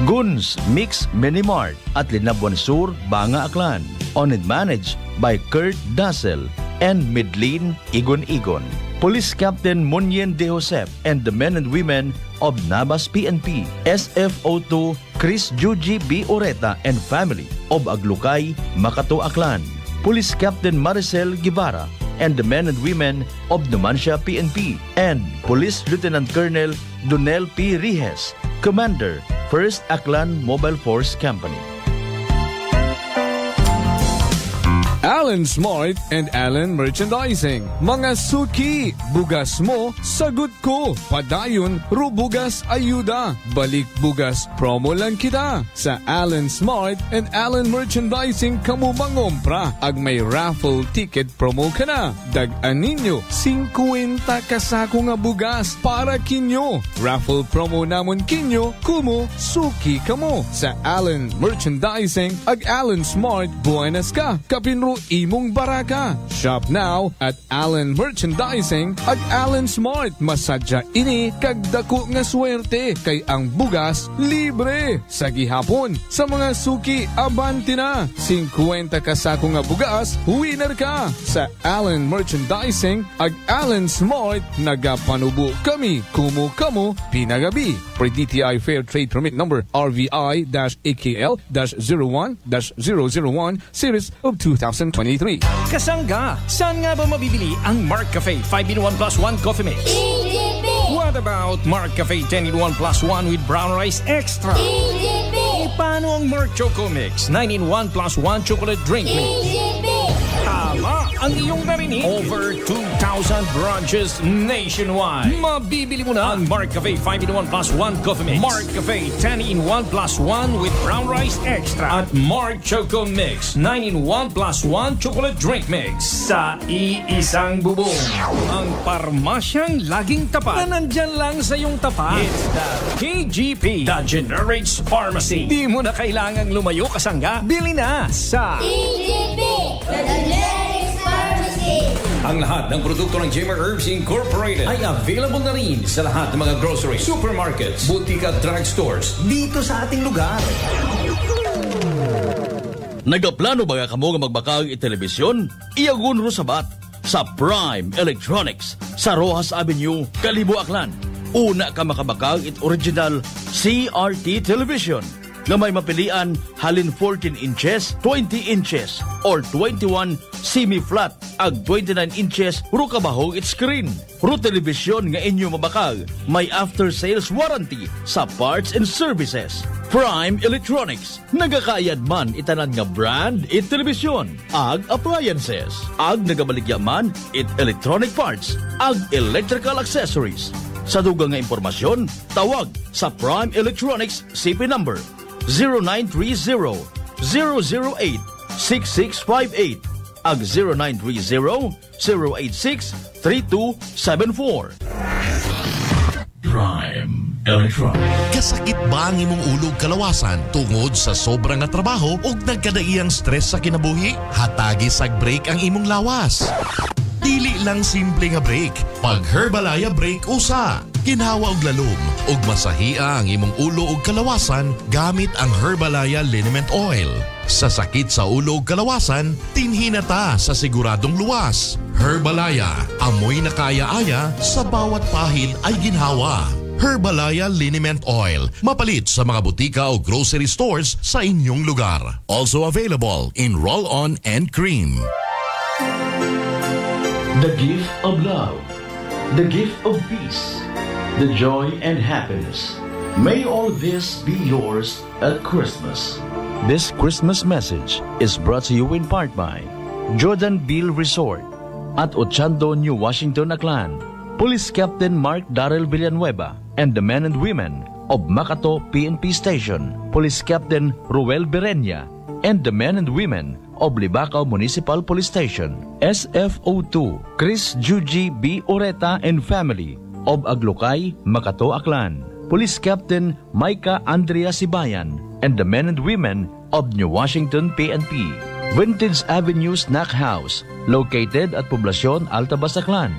Guns Mix Mini Mart at Linabuan Sur, Banga, Aklan. Owned and managed by Kurt Dassel and Midlin Igon. Police Captain Munyen De Josep and the men and women of Nabas PNP, SFO2 Chris Juji B. Oreta and family of Aglukay, Makato, Aklan. Police Captain Maricel Guevara and the men and women of Numancia PNP, and Police Lieutenant Colonel Donel P. Rijes, Commander, 1st Aklan Mobile Force Company. Allen Smart and Allen Merchandising. Mga suki, bugas mo, sagot ko. Padayon, rubugas ayuda. Balik bugas, promo lang kita. Sa Allen Smart and Allen Merchandising kamu mangompra. Ag may raffle ticket promo ka na. Dag-an ninyo, 50 kasako nga bugas para kinyo. Raffle promo namon kinyo, kumo, suki kamo. Sa Allen Merchandising, ag Allen Smart, buenas ka. Kapinro imong baraka. Shop now at Allen Merchandising at Allen Smart. Masadya ini kagdako nga swerte kay ang bugas libre. Sa gihapon, sa mga suki, abanti na. 50 kasako nga bugas, winner ka. Sa Allen Merchandising at Allen Smart, nagapanubo kami. Kumo kamo, pinagabi. Per DTI Fair Trade Permit Number RVI-AKL-01-001 Series of 2023. Kasangga, saan nga ba mabibili ang Mark Cafe 5-in-1 plus 1 coffee mix? EGP! What about Mark Cafe 10-in-1 plus 1 with brown rice extra? EGP! Paano ang Mark Choco Mix 9-in-1 plus 1 chocolate drink mix? EGP! Tama ang iyong narinig. Over 2,000 branches nationwide. Mabibili mo na ang Mark Cafe 5-in-1 plus 1 coffee mix, Mark Cafe 10-in-1 plus 1 with brown rice extra, at Mark Choco Mix 9-in-1 plus 1 chocolate drink mix sa iisang bubong. Ang parmasyang laging tapat na nandyan lang sa iyong tapat. It's the KGP, the Generics Pharmacy. Di mo na kailangang lumayo, kasangga. Bili na sa KGP, the Generics Pharmacy. Ang lahat ng produkto ng Jimmer Herbs Incorporated ay available na rin sa lahat ng mga grocery, supermarkets, boutique at drugstores dito sa ating lugar. Nagaplano ba kamo nga magbakag i-telebisyon? Iyagun ro sabat sa Prime Electronics sa Rojas Avenue, Kalibo, Aklan. Una ka makabakag it original CRT television na may mapilian halin 14 inches, 20 inches, or 21 semi-flat ag 29 inches ro kabahog it screen. Ro television nga inyo mabakag may after-sales warranty sa parts and services. Prime Electronics, nagakaayad man itanan nga brand it television, ag appliances, ag nagabaligya man it electronic parts, ag electrical accessories. Sa dugang nga impormasyon, tawag sa Prime Electronics CP number 0930-008-6658 ag 0930-086-3274. Prime Electronics. Kasakit ba ang imong ulog kalawasan tungod sa sobrang nga trabaho o nagkadaiyang stress sa kinabuhi? Hatagi sag break ang imong lawas. Dili lang simple nga break. Pag Herbalaya break usa. Ginhawa og lalom ug masahia ang imong ulo ug kalawasan gamit ang Herbalaya Liniment Oil. Sa sakit sa ulo ug kalawasan, tinhinata sa siguradong luwas. Herbalaya, amoy na kaya-aya sa bawat pahid ay ginhawa. Herbalaya Liniment Oil, mapalit sa mga butika o grocery stores sa inyong lugar. Also available in roll-on and cream. The gift of love, the gift of peace, the joy and happiness. May all this be yours at Christmas. This Christmas message is brought to you in part by Jordan Beale Resort at Ochando, New Washington, Aklan. Police Captain Mark Darrell Villanueva and the men and women of Makato PNP Station. Police Captain Ruel Berenya and the men and women of Libacao Municipal Police Station. SFO2 Chris Juji B. Oreta and family of Aglukay, Makato, Aklan. Police Captain Micah Andrea Sibayan and the men and women of New Washington PNP. Vintage Avenue Snack House located at Poblacion, Altabas, Aklan.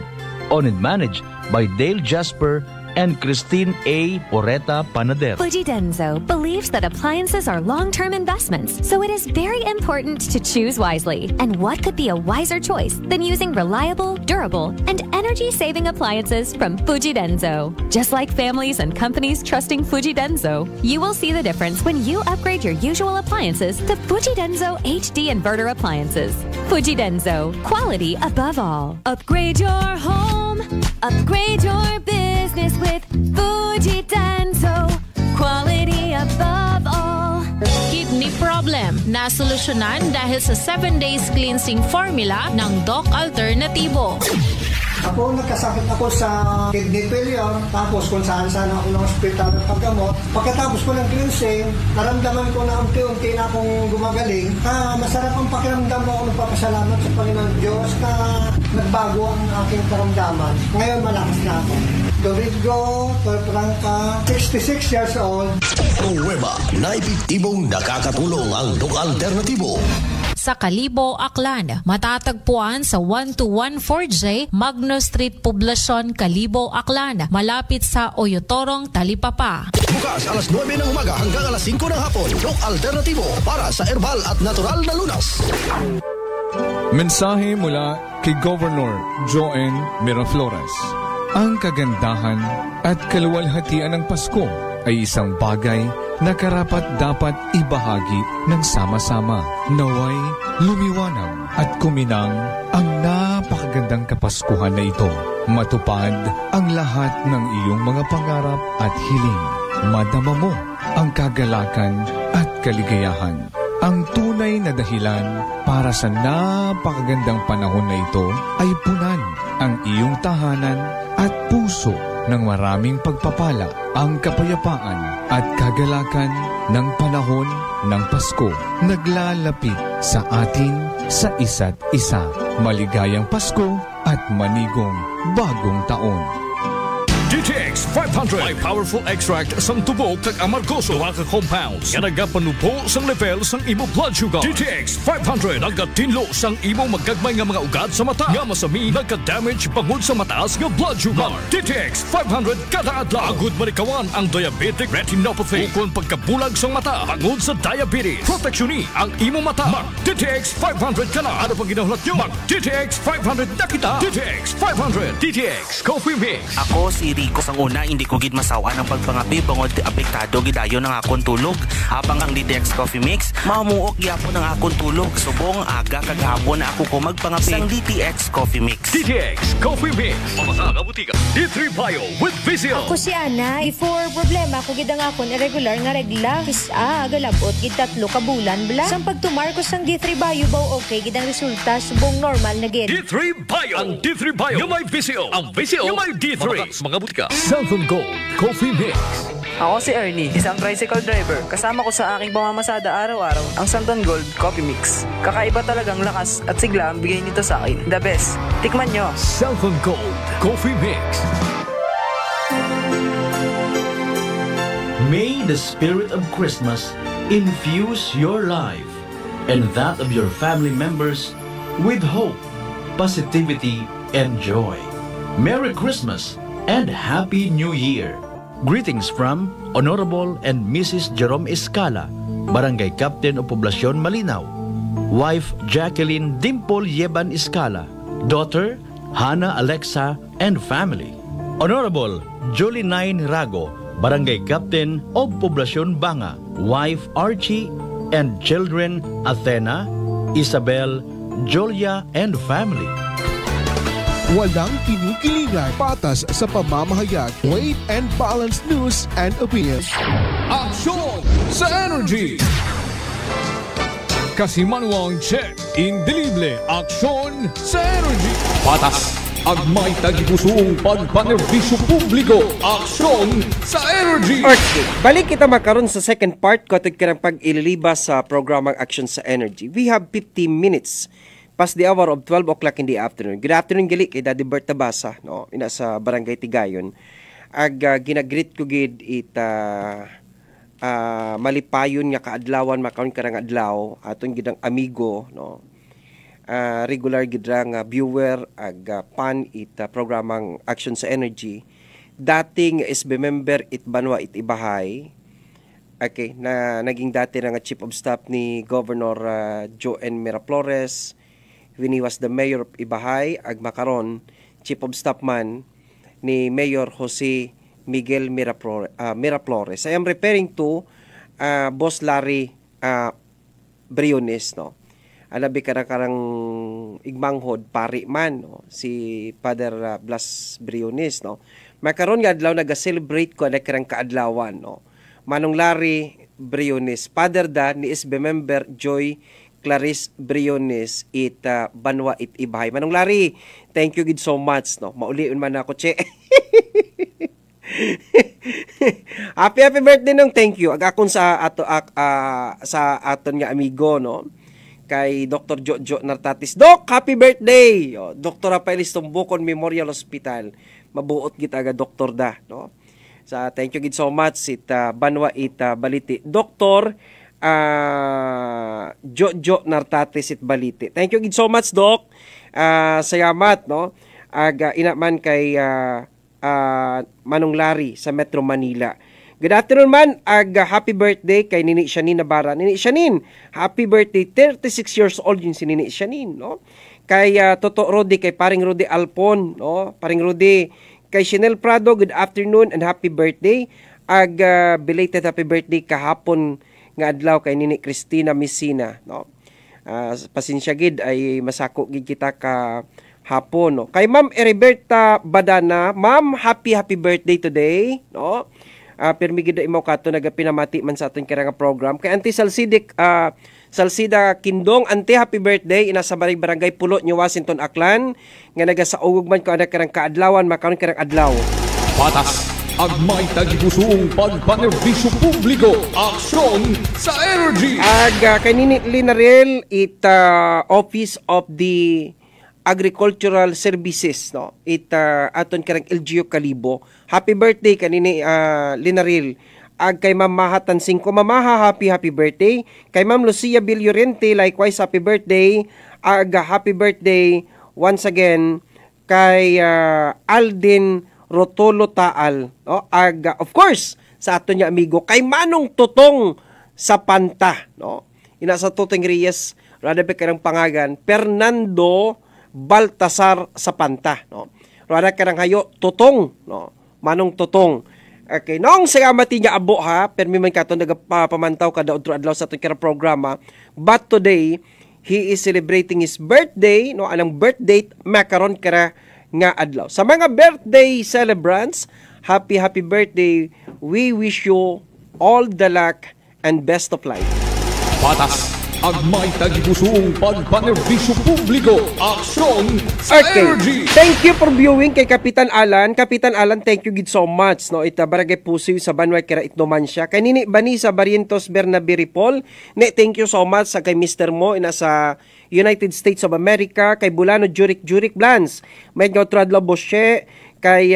Owned and managed by Dale Jasper and Christine A. Oreta Panader. Fujidenzo believes that appliances are long-term investments, so it is very important to choose wisely. And what could be a wiser choice than using reliable, durable, and energy-saving appliances from Fujidenzo? Just like families and companies trusting Fujidenzo, you will see the difference when you upgrade your usual appliances to Fujidenzo HD inverter appliances. Fujidenzo, quality above all. Upgrade your home, upgrade your business with Fujidenzo, quality above all. Kidney problem na solusyonan dahil sa 7 days cleansing formula ng Doc Alternativo. Ako, nagkasakit ako sa kidney failure, tapos kung saan-saan ako ng hospital at paggamot. Pagkatapos ko ng cleansing, naramdaman ko na unti-unti na akong gumagaling. Masarap ang pakiramdam mo. Ako nagpapasalamat sa Panginoon Diyos na nagbago ang aking karamdaman. Ngayon, malakas na ako. Domingo, Torprangka, 66 years old. Nueva na epektibong nakakatulong ang Doc Alternativo. Sa Kalibo, Aklan, matatagpuan sa 1214J Magno Street, Poblacion, Kalibo, Aklan, malapit sa Oyotorong, Talipapa. Bukas alas 9 ng umaga hanggang alas 5 ng hapon. Doc Alternativo para sa herbal at natural na lunas. Mensahe mula kay Governor Joen Miraflores. Ang kagandahan at kaluwalhatian ng Pasko ay isang bagay na karapat-dapat ibahagi ng sama-sama. Naway lumiwanag at kuminang ang napakagandang Kapaskuhan na ito. Matupad ang lahat ng iyong mga pangarap at hiling. Madama mo ang kagalakan at kaligayahan. Ang tunay na dahilan para sa napakagandang panahon na ito ay punan ang iyong tahanan at puso ng maraming pagpapala, ang kapayapaan at kagalakan ng panahon ng Pasko. Naglalapit sa atin sa isa't isa. Maligayang Pasko at manigong bagong taon. DTX 500 may powerful extract sang tubo kag amargoso duha ka compounds nga nagapanubo sang level sang imo blood sugar. DTX 500 nagatinlo sang imo magagmay nga mga ugat sa mata nga masami nagka-damage bangod sa mataas nga blood sugar. DTX 500 kada adlaw agud manikawan ang diabetic retinopathy ukon pagkabulag sang mata bangod sa diabetes. Proteksyon ang imo mata. Mag DTX 500 kana ano pang ginahulot nyo? Mag DTX 500 na kita. DTX 500 DTX Coffee Mix. Ako si Rico sang una hindi ko gid masawa ng pagpangapi bangod apektado gidayon ng akong tulog. Habang ang DTX Coffee Mix mamuok gyapon ang akong tulog. Subong aga kag hapon ako ko magpangapi sang DTX Coffee Mix. DTX Coffee Mix. Mamasa ka butika. D3 Bio with Vizio. Ako si Ana, for problema ko gid ang akong irregular nga regla. Kisa galabot gid 3 ka bulan bla. Sang pagtumar ko sang D3 Bio baw okay gid ang resulta subong normal na gid. D3 Bio. Ang D3 Bio yung may Vizio. Ang Vizio yung may D3. Mga butika. Southern Gold Coffee Mix. Ako si Ernie, isang tricycle driver. Kasama ko sa aking pamamasada araw-araw ang Santon Gold Coffee Mix. Kakaiba talagang lakas at sigla ang bigay nito sa akin. The best. Tikman nyo. Santon Gold Coffee Mix. May the spirit of Christmas infuse your life and that of your family members with hope, positivity, and joy. Merry Christmas and Happy New Year! Greetings from Honorable and Mrs. Jerome Escala, Barangay Captain of Poblacion, Malinaw. Wife Jacqueline Dimple Yeban Escala. Daughter Hannah Alexa and family. Honorable Julie Nine Rago, Barangay Captain of Poblacion, Banga. Wife Archie and children Athena, Isabel, Julia and family. Walang kinikiligan, patas sa pamamahayag, weight and balanced news and opinions. Aksyon sa Energy! Kasimanwang check, indelible, aksyon sa Energy! Patas! Agmay tagipusong pagpanerbisyo publiko, aksyon sa Energy! Okay, balik kita makaroon sa second part katod ka ng pag-ililibas sa programang Aksyon sa Energy. We have 50 minutes past the hour of 12 o'clock in the afternoon. Good afternoon, gali kay Daddy Bert Tabasa, no? Ina sa Barangay Tigayon. Ginagreet ko gid malipayon nga kaadlawan makaon karang adlaw aton gidang amigo, no? Regular gid nga viewer pan programang Action sa Energy dating SB member it Banwa it Ibahay. Okay, na naging dati na nga Chief of Staff ni Governor Joen Miraflores when he was the Mayor of Ibahay, ag makaron Chief of Staff man ni Mayor Jose Miguel Miraflores. I am referring to Boss Larry Briones, no. Alabi karang igmanghod pari man, no, si Father Blas Briones, no. Makaron nga adlaw naga-celebrate ko na karang kaadlawan, no. Manong Larry Briones, father da ni SB member Joy Clarice Briones it Banwa it Ibahay. Manong Larry, thank you gid so much, no. Maulion man ako, che. happy birthday nung thank you. Agakon sa aton nga amigo, no. Kay Dr. Jojo Nartatis. Doc, happy birthday! O, Dr. Rafaelis Tumbukon Memorial Hospital. Mabuot kita aga doktor da, no? Sa thank you gid so much it Banwa it Baliti. Dr. Jojo Nartatis it Baliti. Thank you gid so much, Doc. Salamat, no? Aga inaman kay Manong Larry sa Metro Manila. Good afternoon man, happy birthday kay Nini Shanin Nabara. Nini Shanin, happy birthday, 36 years old yung si Nini Shanin, no? Kay Toto Rodi, kay Paring Rodi Alpon, no? Paring Rodi, kay Chanel Prado, good afternoon and happy birthday. Belated happy birthday kahapon nga adlaw kay Nini Cristina Messina, no? Pasensya gid ay masako gid kita ka hapon, no? Kay Ma'am Eriberta Badana, Ma'am, happy birthday today, no? Permigida imo kato nagapinamati man sa aton kirang program. Kay Auntie Salsida Kindong, Auntie, happy birthday. Inasa barangay Pulo, New Washington, Aklan. Nga nagasaugog man ko anak kirang kaadlawan, makaroon kirang adlaw. Patas, agmay tagipusong pagpanerbisyo publiko, aksyon sa energy. Kay Nini Linarel, Office of the Agricultural Services, no? Aton karang LGU Kalibo. Happy birthday kanini Linaril. Kay Ma'am Mahatan 5, Mamaha, happy birthday. Kay Ma'am Lucia Villorente, likewise happy birthday. Happy birthday once again kay Aldin Rotolo Taal, no? Of course sa aton nga amigo kay Manong Tutong sa Panta, no? Ina sa Tutong Reyes, rada ba karang pangagan Fernando Baltasar sa Panta, no? Rada karang hayo Tutong, no? Manong Tutong. Okay, noong sa amati niya abo ha, permi man kato nagapamantaw kada udro adlaw sa aton karang programa, but today he is celebrating his birthday, no? Anong birthday makaron kara nga adlaw. Sa mga birthday celebrants, happy birthday. We wish you all the luck and best of life. Patas, agmay tagipusong pagpanerbisyo publiko, aksyon sa energy. Thank you for viewing kay Kapitan Alan. Kapitan Alan, thank you gid so much, no? Ita barangay Pusiw sa Banway kira Itnomansya. Kay Nini Bani sa Barrientos Bernabe Ripol. Ne, thank you so much sa kay Mr. Mo ina sa United States of America. Kay Bulano Jurik Blans. May Gautradla Bosche. Kay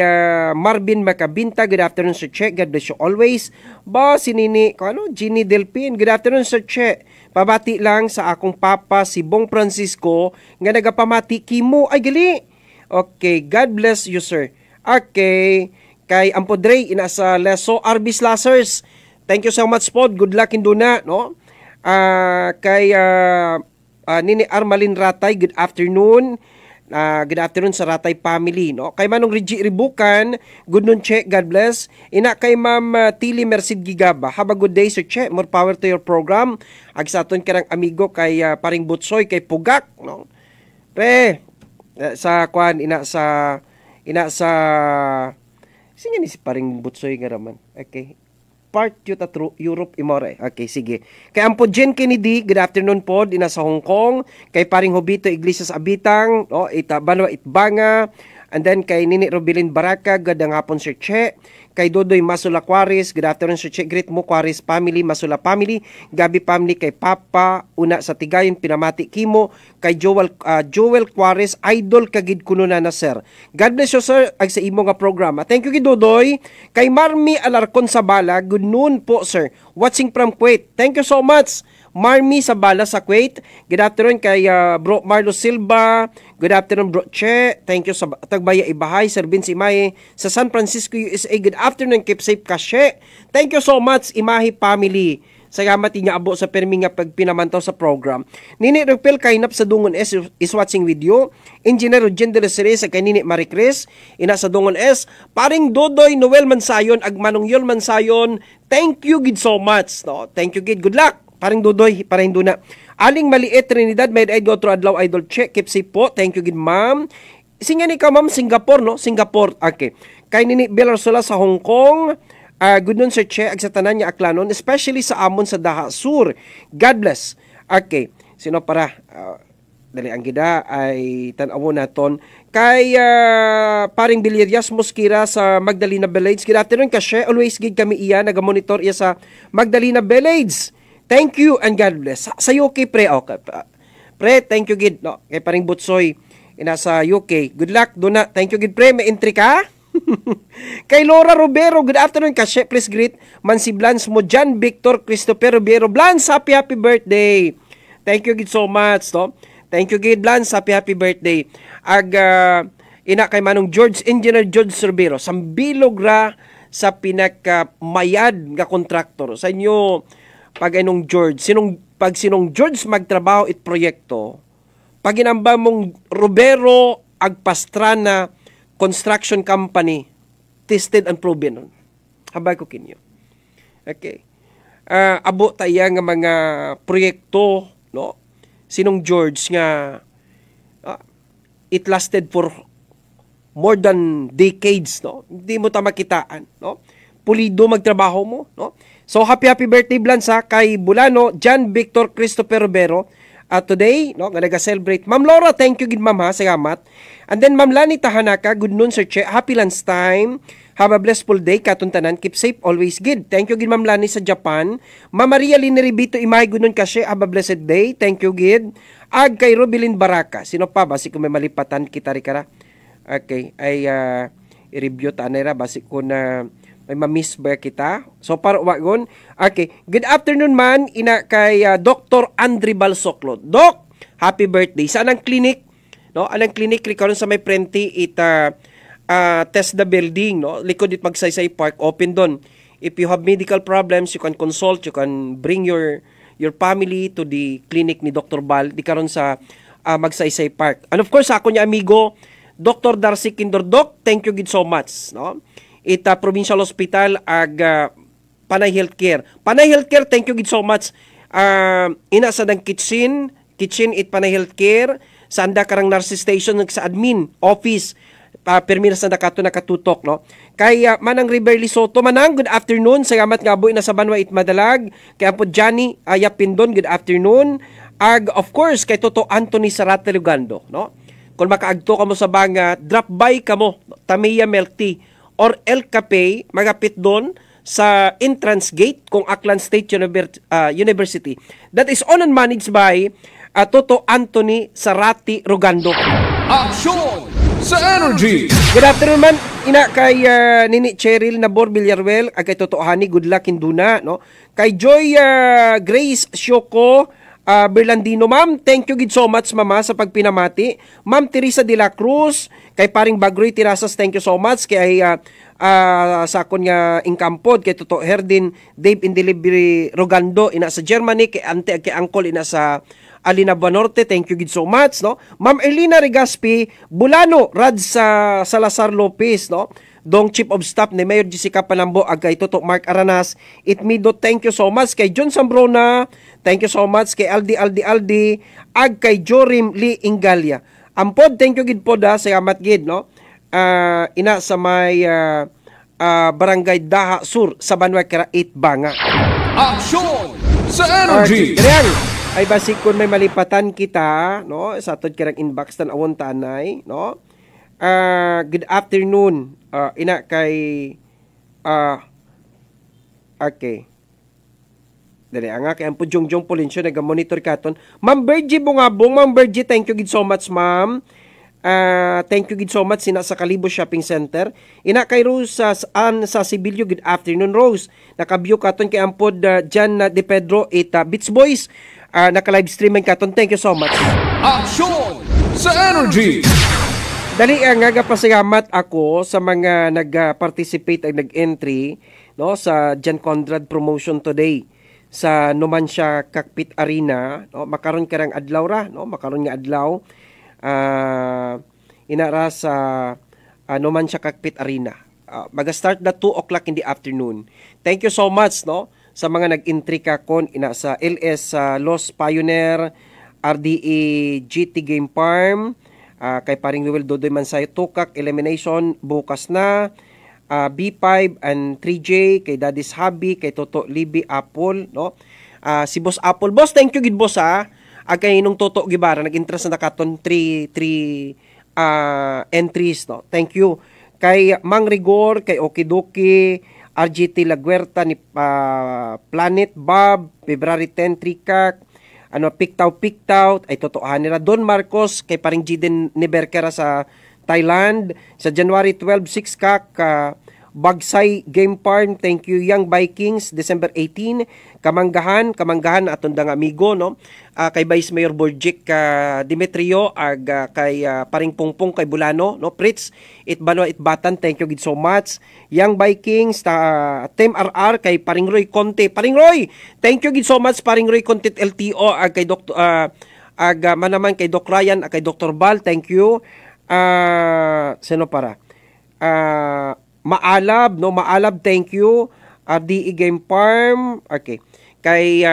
Marvin Macabinta, good afternoon Sir Che, God bless you always. Ba, si Nini, Ginny Delpin, good afternoon Sir Che. Pabati lang sa akong papa, si Bong Francisco, nga nagapamati kimo, ay gali. Okay, God bless you sir. Okay, kay Ampodre, ina sa Leso, Arbis Lasers, thank you so much po, good luck in duna, no? Kay Nini Armalin Ratay, good afternoon. Good afternoon sa Ratay family, no? Kay Manong Rigi Ribukan, good noon Che, God bless. Ina kay Ma'am Tili Merced Gigaba, have a good day Sir Che, more power to your program. Ag sa aton karang amigo kay Paring Butsoy, kay Pugak, no? Pre, sa kwan ina sa sige ni si Paring Butsoy nga raman. Okay. Part yuta Europe imore. Okay, sige. Kay Ampo Jen Kennedy, good afternoon po, ina sa Hong Kong. Kay Paring Hobito Iglesias Abitang, no, Banwa Itbanga. And then kay Nini Robilin Baraka, gadang hapon Sir Che. Kay Dodoy Masula Quaris, good afternoon Sir Che. Greet mo Quaris family, Masula family, Gabi family, kay Papa Una sa Tigayon, Pinamati Kimo, kay Joel Quaris, idol kagid kuno na sir. God bless you sir, ag sa imo nga programa. Thank you kay Dodoy. Kay Marmi Alarcon Sabala, good noon po sir. Watching from Kuwait. Thank you so much. Marmy Sabala sa Kuwait. Good afternoon kay Bro Marlo Silva. Good afternoon Bro Che. Thank you sa Tagbaya Ibahay, Sir Vince Imahe sa San Francisco, USA. Good afternoon, keep safe Kashe. Thank you so much Imahe family. Salamat niya abo sa permi nga pagpinamantaw sa program. Nini Rupel kainap sa Dungon S is watching video. Engineer Eugene de la Serie sa kay Nini Marie Chris ina sa Dungon S. Paring Dodoy Noel Mansayon ag Manong Yol Mansayon. Thank you gid so much. No? Thank you gid. Good luck. Paring Dodoy, paring Duna. Aling Maliit Trinidad, may go to Adlaw Idol Check. Keep safe po. Thank you gid ma'am. Singa ni ka ma'am Singapore no? Singapore. Okay. Kay Nini Belarsola sa Hong Kong. Good nun Sir Che, ag sa tanan niya aklanon, especially sa amon sa Daha Sur. God bless. Okay, sino para? Dali ang gida ay tanawo naton. Kay paring Bilierias Mosquera sa Magdalena Village. Good afternoon Kashe, always gig kami iya, nagamonitor iya sa Magdalena Village. Thank you and God bless. Sa UK pre, okay. Pre, thank you gid. No? Kay paring Butsoy, ina sa UK. Good luck, Duna. Thank you gid pre, may entry ka? Kay Laura Robero, good afternoon Kashe, please greet Mansi Blans mo, John Victor Christopher Robero. Blans, happy birthday. Thank you gid so much, no? Thank you gid Blans, happy birthday. Ag ina kay Manong George, Engineer George Sorbero, sambilog ra sa pinakamayad nga kontraktor. Sa inyo pag anong George, sinong George magtrabaho it proyekto. Pag inamba mong Robero ag Pastrana construction company, tested and proven. Habay ko kinyo. Okay. Abo tayo nga mga proyekto, no? Sinong George nga it lasted for more than decades, no? Hindi mo ta makitaan, no? Pulido magtrabaho mo, no? So happy birthday Blansa kay Bulano, John Victor Christopher Robero. Today, no, nga nag-celebrate. Ma'am Laura, thank you gid ma'am ha, salamat. And then Ma'am Lani Tahanaka, good noon Sir Che, happy lunch time. Have a blessful day, katuntanan, keep safe, always good. Thank you gid Ma'am Lani sa Japan. Ma'am Maria Lineribito, imay good noon Kashe, have a blessed day. Thank you gid. Ag kay Robilin Baraka, sino pa basi ko may malipatan kita rikara. Okay, ay i-review ta na basi ko na may ma-miss ba kita? So, para wagon. Okay. Good afternoon man, ina kay Dr. Andre Balsoclo. Doc, happy birthday. Saan ang clinic? No? Anong clinic? Rikaron sa may prenti, test the building. No? Likod it Magsaysay Park. Open doon. If you have medical problems, you can consult. You can bring your family to the clinic ni Dr. Bal. Di karon sa Magsaysay Park. And of course, ako niya amigo, Dr. Darcy Kindor. Doc, thank you so much. No? Provincial Hospital ag Panay Healthcare. Panay Healthcare, thank you so much. Ina sa dang kitchen it Panay Healthcare. Sa anda karang nurse station sa admin office. Permira sa nakato nakatutok, no? Kay Manang Riverly Soto. Manang, good afternoon. Salamat nga boy na sa Banwa it Madalag. Kay po Johnny Yapindon, good afternoon. Ag of course kay Toto Anthony Sarate Lugando, no? Kung makaagto ka mo sa banga, drop by ka mo Tamiya Milk Tea or El Cafe, magapit doon sa entrance gate kung Aklan State University. That is owned and managed by Toto Anthony Sarati Rogando. Action sa Energy! Good afternoon man, ina kay Nini Cheryl Nabor Villarreal, kay Toto Hani, good luck in Duna, no? Kay Joy Grace Shoko Berlandino, ma'am, thank you so much mama sa pagpinamati. Ma'am Teresa de la Cruz, kay paring Bagroy Tirasas, thank you so much. Kay sa akon nga ingkampod, kay Toto Herdin Dave in Delivery Rogando, ina sa Germany, kay ante, kay uncle, ina sa Alina Banorte, thank you so much, no? Ma'am Elina Regaspi Bulano, Rad sa Salazar Lopez, no? Dong Chief of Staff ni Mayor Jessica Palambo, ag kay Toto Mark Aranas, Itmido, thank you so much. Kay John Sambrona, thank you so much. Kay Aldi, ag kay Jorim Lee Ingalia. Ampod, thank you gid po da, salamat gid, no? Ina sa may Barangay Daha Sur sa Banwa Kara 8 Banga. Action sa Energy! Kaya ay basik kun may malipatan kita, no? Sa atod kirang inbox tan awon tanay, no? Good afternoon. Ina kay okay. Dali nga kay ampo Jongjong Polencio naga-monitor katon. Ma'am Bergie Bungabong, Ma'am Bergie, thank you gid so much, ma'am. Thank you gid so much sina sa Kalibo Shopping Center. Ina kay Rose sa Sibilyo, good afternoon Rose. Nakabyo katon kay ampod Jan De Pedro Beats Boys. Naka-live streaming katon. Thank you so much. Action sa Energy. Dali nga pasalamat ako sa mga nag-participate at nag-entry no sa Jan Conrad promotion today sa Numancia Cockpit Arena, no, makaron karang adlaw ra, no, makaron nga adlaw inara sa Numancia Cockpit Arena. Maga-start na 2 o'clock in the afternoon. Thank you so much, no, sa mga nag-entry kakon ina sa LS Los Pioneer, RDA GT Game Farm, kay paring Will Dodoy Mansay Tukak Elimination bukas na. B5 and 3J, kay Daddy's Hobby, kay Toto Libby Apple, no? Si Boss Apple. Boss, thank you gid boss kay nung Toto Gibara nag-interest na katon 3 entries, no? Thank you. Kay Mang Rigor, kay Okidoki, RGT Laguerta ni Planet Bob, February 10 Trikak, Piktaw ay totoohan nila. Don Marcos, kay paring Jiden Niberkera sa Thailand, sa January 12 6 kak Bagsay Game Farm, thank you. Young Vikings, December 18, Kamanggahan aton dang amigo, no, kay Vice Mayor Borjic Dimitrio kay paring Pungpong kay Bulano, no, Fritz Itbatan, thank you gid so much. Young Vikings, Team RR kay paring Roy Conte, paring Roy, thank you gid so much paring Roy Conte LTO kay manaman kay Doc Ryan kay Dr. Bal, thank you. Sino para? Maalab, thank you. RDE Game Farm, okay. Kay,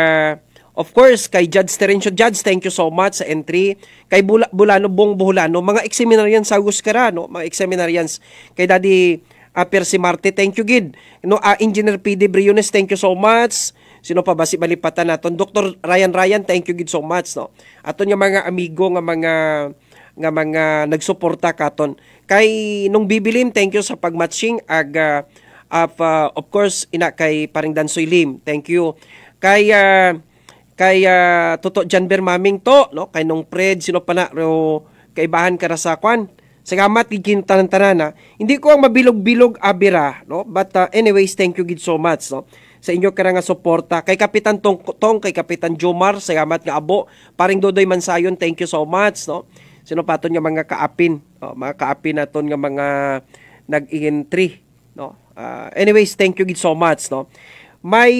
of course, kay Judge Terencio Judge, thank you so much sa entry. Kay Bulano, Bong Buhulano, mga ex-seminarians sa Guskara, no? Mga ex-seminarians. Kay Daddy Percy Marte, thank you, gid. No, Engineer PD Briones, thank you so much. Sino pa ba si balipatan naton? Dr. Ryan, thank you, gid so much, no? Aton yung mga amigo nga mga nagsuporta katon. Kay nung bibilin, thank you sa pagmatching of course ina kay paring Dansoy Lim, thank you. Kay Toto Janber Maming to, no, kay nung Fred sino pa na kay bahan kara sa kwan. Salamat gid tanan-tanan. Hindi ko ang mabilog-bilog abira, no, but anyways, thank you gid so much, no, sa inyo kara nga suporta. Kay Kapitan Tong, kay Kapitan Jomar, salamat nga abo. Paring Dodoy Mansayon, thank you so much, no. Sino paton nga mga kaapin, mga kaapin naton nga mga nag-entry, no. Anyways, thank you so much, no. May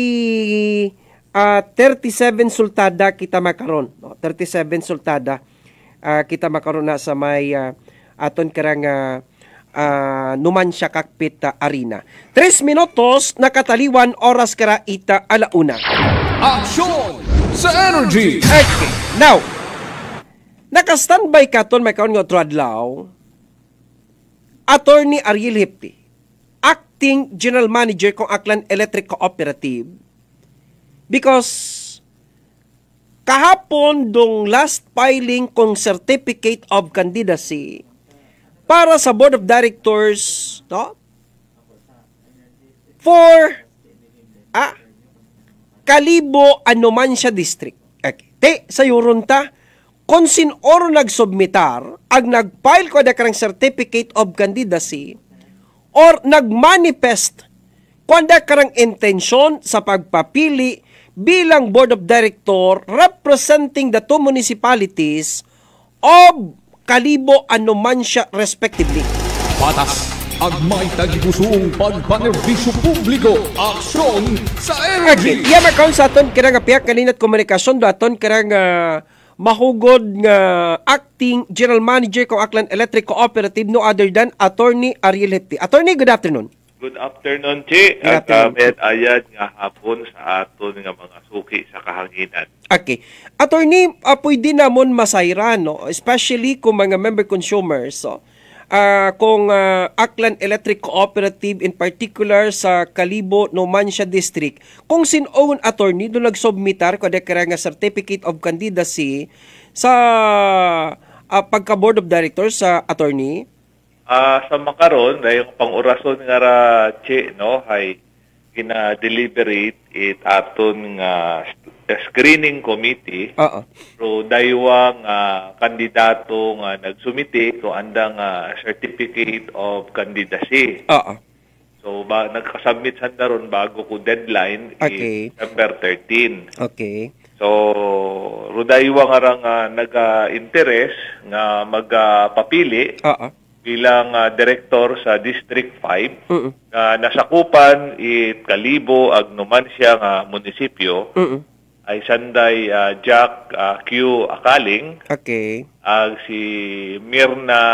37 sultada kita makaron, no. 37 sultada kita makaron na sa may aton karang Numancia Cockpit Arena. 3 minutos nakataliwan oras kara ita alauna. Action sa Energy. Okay. Now, naka-standby katon may kaon nga otro adlaw, Attorney Ariel Hipti, Acting General Manager kong Aklan Electric Cooperative, because kahapon dong last filing kong Certificate of Candidacy para sa Board of Directors, no, for Kalibo, Numancia District. Okay. Sa Yurunta, kung sinoro nagsubmitar, ag nag-file ko na karang Certificate of Candidacy or nag-manifest kung na karang intensyon sa pagpapili bilang Board of Director representing the two municipalities of Kalibo and Numancia respectively. Patas ag may tagipusong pagpanerbisyo publiko. Aksyon sa Energy. Okay. Iya makon sa aton karang piyak kaninat komunikasyon do aton karang mahugod nga Acting General Manager ko Aklan Electric Cooperative, no other than Attorney Ariel Hipti. Attorney, good afternoon. Good afternoon, Chi. At met ayad nga hapon sa aton nga mga suki sa kahanginan. Okay. Attorney, pwede namon masayran, no? Especially kung mga member consumers, so, kung Aklan Electric Cooperative in particular sa Kalibo, Numancia District, kung sin-own attorney doon nagsubmitar kada kaya nga Certificate of Candidacy sa pagka-Board of Directors sa attorney? Sa makaron, yung pang-orason nga ra, Che, no, ay gina-deliberate it aton nga screening committee. So daywang kandidato nga nagsumiti kung andang certificate of candidacy. So nagkasubmit sanda ron bago ko deadline September 13. Okay. So rudaywang arang naga-interes nga magpapili bilang director sa District 5 na nasakupan it Kalibo ag Numancia nga munisipyo ay sanday Jack Q. Akaling ag si Mirna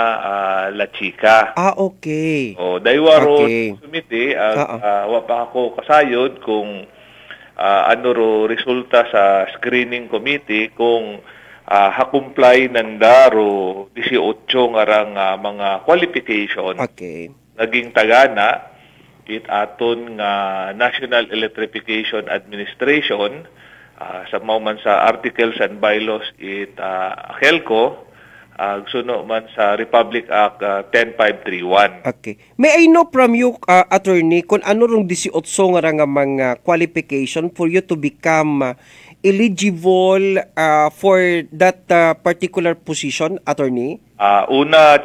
Lachika. Okay. O daywaro sumiti ag wa pa ako kasayod kung ano ro resulta sa screening committee kung hakumply nandaro 18 ngarang mga qualification naging tagana it aton nga National Electrification Administration sa mauman sa articles and bylaws it AKELCO suno man sa Republic Act 10531. Okay. May I know from you, attorney, kung ano rong 18 nga mga qualification for you to become eligible for that particular position, attorney? Una,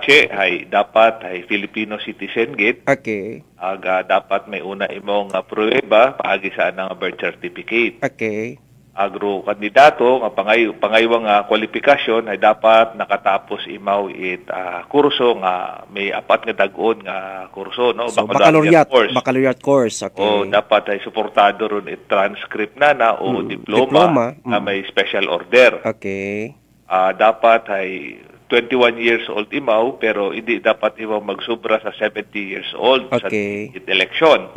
dapat ay Filipino citizen git. Okay. Dapat may una imong pruweba paagi sa anang birth certificate. Okay. Agro kandidato nga pangaywang kwalifikasyon ay dapat nakatapos imaw it kurso nga may 4 nga dag-on nga kurso, no? So, baccalaureate course. Okay. O dapat ay suportado ron it transcript na o diploma na may special order. Okay. Dapat ay 21 years old imaw pero hindi dapat imaw magsubra sa 70 years old sa election.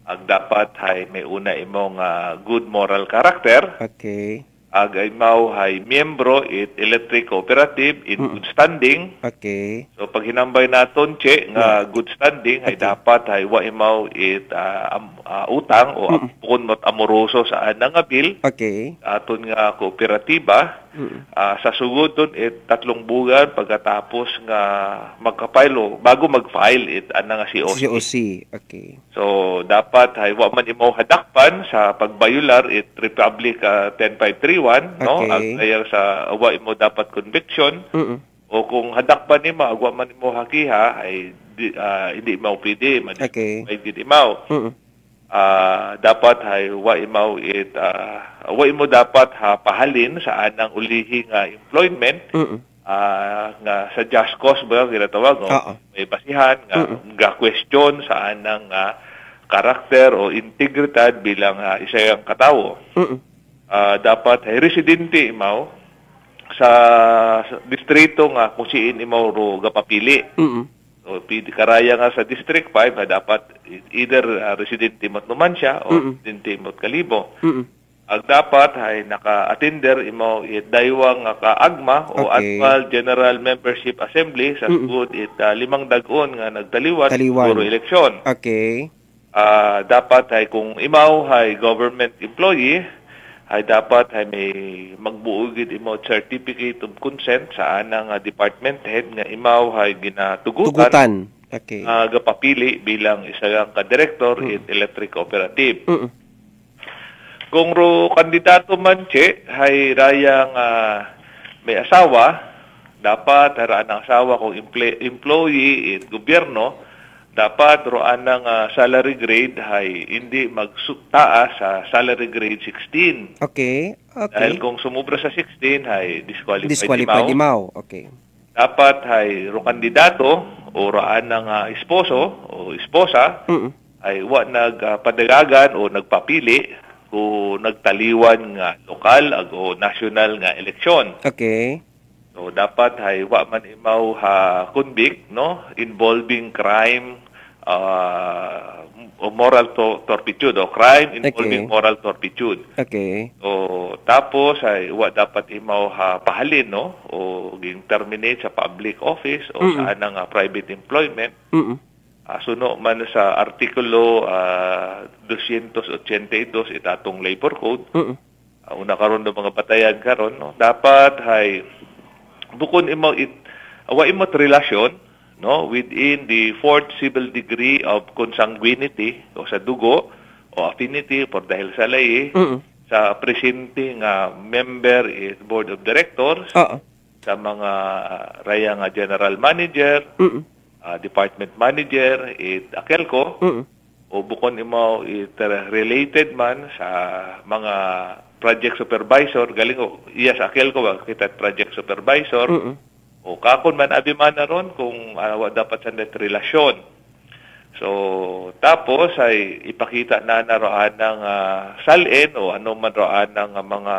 Ag dapat ay may una imong good moral character. Okay. Ag imaw ay miyembro it electric cooperative in good standing. Okay. So pag hinambay naton nga good standing ay dapat ay wa imaw it utang o apon mot amoroso sa anang bill. Okay. Aton nga kooperatiba. Sa sugod don it 3 buwan pagkatapos nga magka-file bago mag-file it anang COC. Okay. So dapat ay wa man imaw hadakpan sa pagbayular it Republic 10531 no ag sa wa imo dapat conviction o kung hadakpan nimo agwa man imo hakiha ay hindi mao pwede may gid imaw. Dapat ay wa imaw it wa imo dapat pahalin sa anang ulihi nga employment nga sa just cause ba ginatawag may basihan nga question sa anang karakter o integridad bilang isa ang katawo. Dapat ay residente imaw sa distrito nga kung siin imaw ro gapapili. So, karaya nga sa District 5 na dapat either residente mot Numancia o residente mot Kalibo. Ang dapat ay naka-attender imaw daywang kaagma o annual General Membership Assembly sa sugod 5 dag-on nga nagtaliwan puro eleksyon. Okay. Dapat ay kung imaw ay government employee ay dapat ay may magbuugid imo certificate of consent sa anang department head nga imaw ay ginatugutan. Okay. Gapapili bilang isa ka director in electric cooperative. Kung ro kandidato man ay rayang may asawa, dapat haraan ang asawa kung employee in gobyerno, dapat roan ng salary grade ay hindi magtaas sa salary grade 16. Okay. Dahil kung sumubra sa 16 ay disqualified imaw. Okay. Dapat ay kandidato o roan ng esposo o esposa ay wa nagpadagagan o nagpapili kung nagtaliwan nga lokal o national nga eleksyon. Okay. So dapat ay wa man imaw convict no involving crime o moral turpitude o crime involving moral turpitude. Okay. So tapos ay wa dapat imaw pahalin no o ging terminate sa public office o sa anang private employment. Suno man sa artikulo 282 itatong labor code. Una karon ng mga batayan karon no dapat ay bukod imo wa imot relasyon no within the 4th civil degree of consanguinity o sa dugo o affinity por dahil sa lahi sa presidente nga member is board of directors, sa mga raya nga general manager, department manager, akelko, o bukon imo related man sa mga project supervisor, galing ko, iya sa akelko, kita project supervisor, o kakon man abi man na ron kung dapat sa net relasyon. So, tapos ay ipakita na naroon ng salin o ano man roon ng mga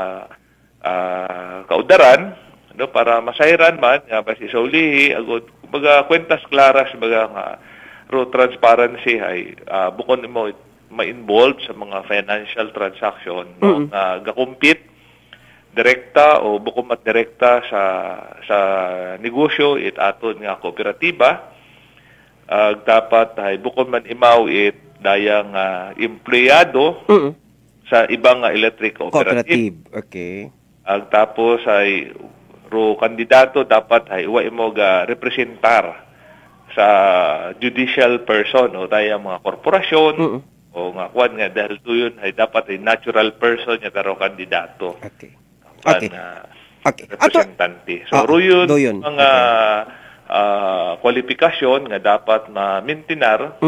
kaudaran, no, para masayran man nga basi saulihi agud baga kwentas klaras baga nga ro transparency ay bukon mo ma-involved sa mga financial transaction no, nga gakumpit direkta o bukod direkta sa negosyo aton nga kooperatiba. Dapat ay bukod man imaw dayang empleyado sa ibang electric cooperative. Okay. Tapos ay ro kandidato dapat ay wa imo ga representar sa judicial person o dayang mga korporasyon o nga kwan nga dahil tuyon ay dapat ay natural person nga taro kandidato. Okay. Representante. So ruyon mga kwalifikasyon nga dapat ma-maintinar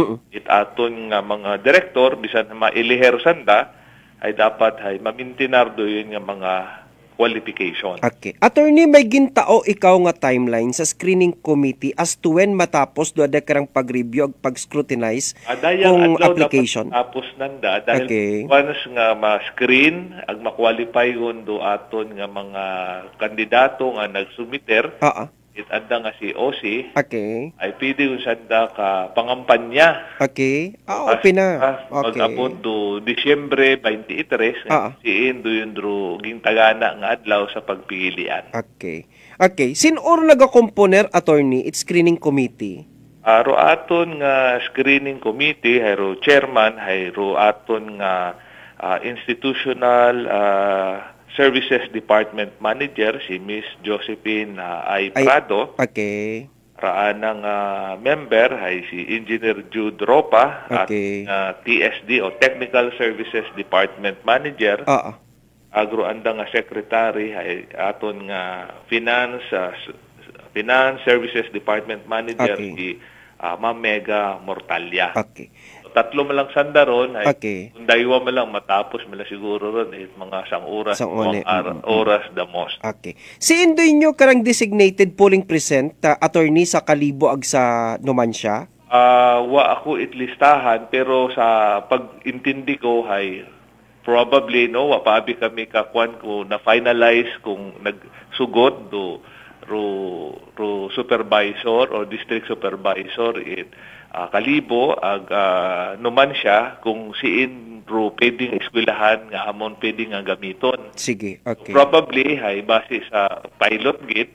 aton nga mga direktor bisan ma-iliher sanda ay dapat ay ma-maintinar doyon nga mga qualification. Okay. Attorney, may gintao ikaw nga timeline sa screening committee as to when matapos do ada karang pag-review ag pag-scrutinize kung application. Tapos nanda dahil once nga ma-screen ag ma-qualify do aton nga mga kandidato nga nagsubmiter. Anda nga si OC. Okay. Ay pwede yung sanda ka pangampanya. Okay. Open na. Okay. Mag-abot do Disyembre 23, siin do yung gintagana nga adlaw sa pagpilian. Okay. Okay. Sinor nagakomponer, attorney, it's screening committee? Ro aton nga screening committee, hayro chairman, hayro aton nga institutional Services Department Manager, si Miss Josephine I. Prado. Okay. Raan ng member ay si Engineer Jude Ropa at TSD o Technical Services Department Manager. Agroanda nga secretary ay aton nga Finance Services Department Manager si Ma'am Mega Mortalia. Okay. Tatlo malang sandaron ay kung daywa malang matapos mala siguro ron mga sang oras oras the most. Okay. Si Indoy nyo karang designated polling present attorney sa Kalibo ag sa Numancia? Wa ako itlistahan pero sa pag-intindi ko ay probably no wa paabi kami kakwan ko na finalize kung nagsugod do ro supervisor or district supervisor Kalibo ag Numancia kung siin ro pwedeng eskwelahan nga amon pwedeng nga gamiton. Sige, okay. Probably ay base sa pilot gate.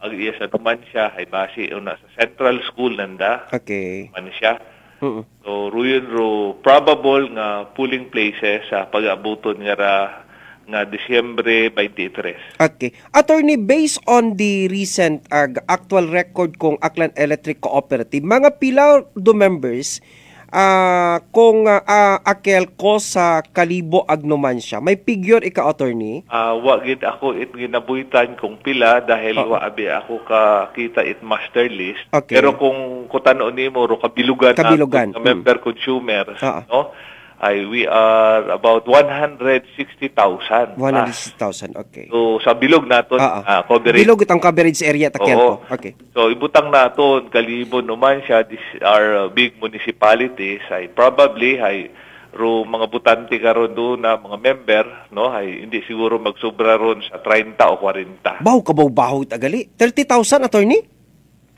Ag iya sa Numancia ay base una sa Central School nanda. Okay. Numancia. So ruyon ro probable nga polling places sa pag-abuton nga Disyembre 23. Okay. Attorney, based on the recent actual record kong Aklan Electric Cooperative, mga pila do members kung akelko sa Kalibo ag Numancia, may figure ika, attorney? Wa gid ako ginabuhitan kung pila dahil wa abi ako kita master list. Okay. Pero kung kutanon nimo ro kabilugan na member consumers, no? We are about 160,000. 160,000, okay. So, sa bilog naton, coverage. Bilog itang coverage area, takelko. Okay. So, ibutang naton, Kalibo, Numancia, these are big municipalities, ay probably, ro mga butante karon do na mga member, no, ay hindi siguro magsubra ron sa 30 o 40. Bahaw tagali. 30,000, attorney?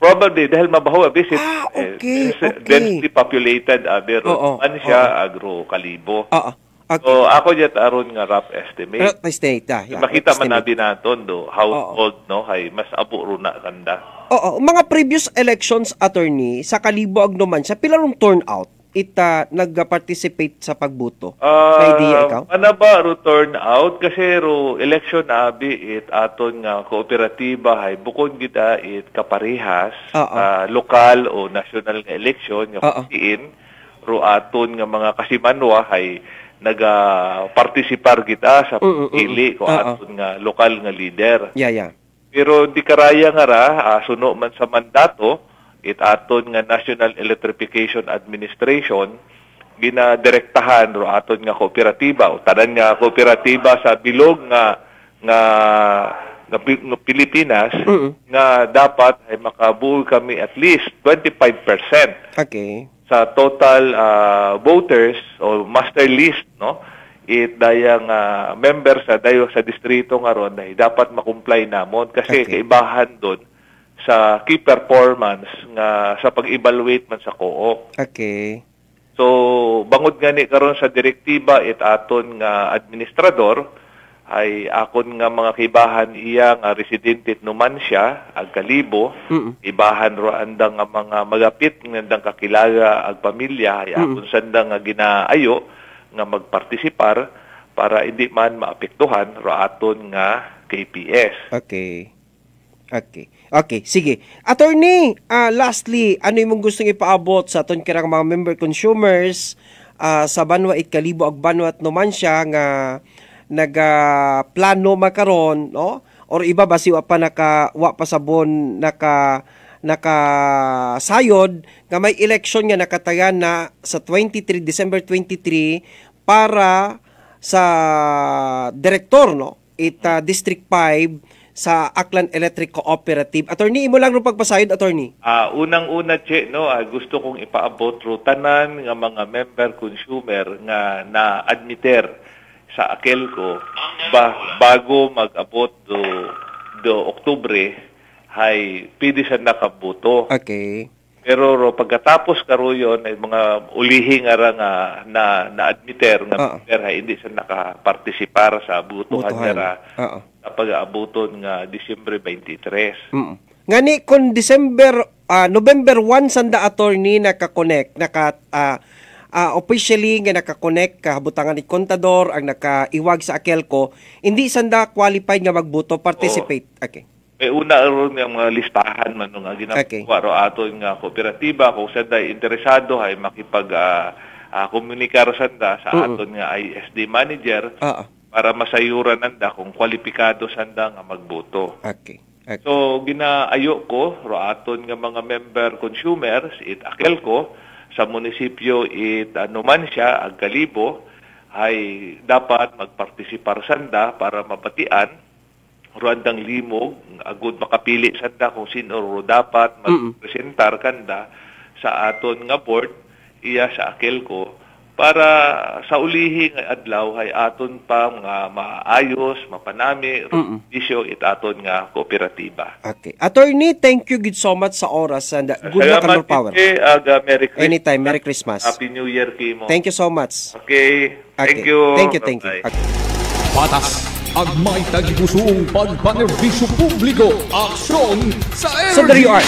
Probably dahil mabaho visit. Okay. Densely populated pero Numancia, agro Kalibo. Okay. So ako jet aron nga rough estimate. Makita man nabi naton do household no hay mas abo ro na kanda. Mga previous elections, attorney, sa Kalibo ag Numancia pila rong turnout nag-participate sa pagboto? May idea ikaw? Ano ba ro turnout? Kasi ro election abi aton nga kooperatiba hay bukod kita kaparehas lokal o national nga election nga ro aton nga mga kasimanwa hay naga-participar kita sa pili ko aton nga lokal nga leader. Pero di karaya nga ra, suno man sa mandato, aton nga National Electrification Administration, ginadirektahan ro aton nga kooperatiba, o tanan nga kooperatiba sa bilog nga Pilipinas, nga dapat ay makabuo kami at least 25%. Sa total voters o master list, no, dayang members sa dayo sa distrito nga ron ay dapat makumply namon kasi kaibahan doon sa key performance nga sa pag-evaluate man sa COO. So bangod gani karon sa direktiba aton nga administrador ay akon nga mga kibahan iya nga residente Numancia ag Kalibo, ibahan ro andang nga mga magapit ngandang kakilala ag pamilya ay akon sanda nga ginaayo nga magpartisipar para hindi man maapektuhan ro aton nga KPS. Sige. Attorney, lastly, ano imong gustong ipaabot sa aton kirang mga member consumers sa Banwa it Kalibo ag Banwa at Numancia nga nagaplano makaron, no? Or iba ba siwa pa wa pa sabon nakasayod nga may election nga nakatayan na sa December 23 para sa direktor, no? District 5 sa Aklan Electric Cooperative. Attorney, imo lang ro pagpasayod, attorney. Unang-una, gusto kong ipaabot ro tanan nga mga member consumer nga na-admiter sa Akelco bago mag-abot do Oktubre ay pwede sa nakabuto. Pero pagkatapos karoyon ay mga ulihi nga na-admiter nga member ay hindi sa nakapartisipar sa butuhan nga sa pag-aabuton nga Disyembre 23. Ngani kung November 1 sanda attorney naka-connect, officially nga naka-connect kahabutangan ni kontador ang nakaiwag sa Akelco, hindi sanda qualified nga magbuto, participate. May una ron nga mga listahan man nga ginagawa ro aton nga kooperatiba kung sanda interesado ay makipag komunikar sanda sa aton nga ISD manager para masayuran nanda kung kwalipikado sanda nga magbuto. So ginaayo ko ro aton nga mga member consumers Akelco sa munisipyo Numancia ag Kalibo ay dapat magpartisipar sanda para mabatian ruandang limog agud makapili sanda kung sino ro dapat magpresentar kanda sa aton nga board iya sa Akelco para sa ulihing adlaw ay aton pa nga maayos, mapanami, isyo aton nga kooperatiba. Attorney, thank you good so much sa oras and good luck and more power. Merry Christmas. Anytime, Merry Christmas. Happy New Year kimo. Thank you so much. Thank you. Thank you. Patas ang may tagipusong pagpanerbisyo publiko. Aksyon sa energy. So there you are.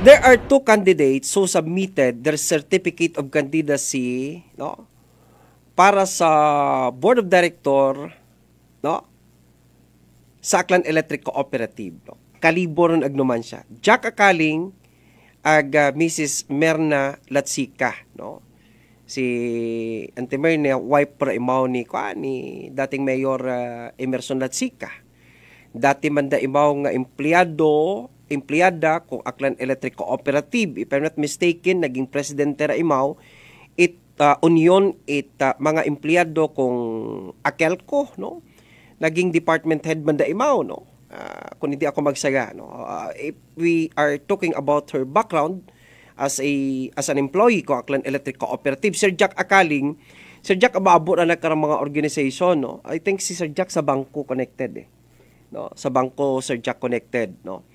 There are two candidates who submitted their certificate of candidacy, no, para sa board of director, no, sa Aklan Electric Cooperative, no. Kalibo ron ag Numancia. Jack Akaling ag Mrs. Merna Latsika, no. Si Auntie Merna wife para imaw ni dating Mayor Emerson Latsika. Dati man da imaw nga empleyada kung Aklan Electric Cooperative. If I'm not mistaken, naging presidente ra imaw union mga empleyado kung Akelco, no? Naging department head man da imaw, no? Kung hindi ako magsaga, no? If we are talking about her background as an employee ko Aklan Electric Cooperative, Sir Jack Akaling, Sir Jack abaabot na nagkarang mga organization, no? I think si Sir Jack sa bangko connected, no? Sa bangko Sir Jack connected, no?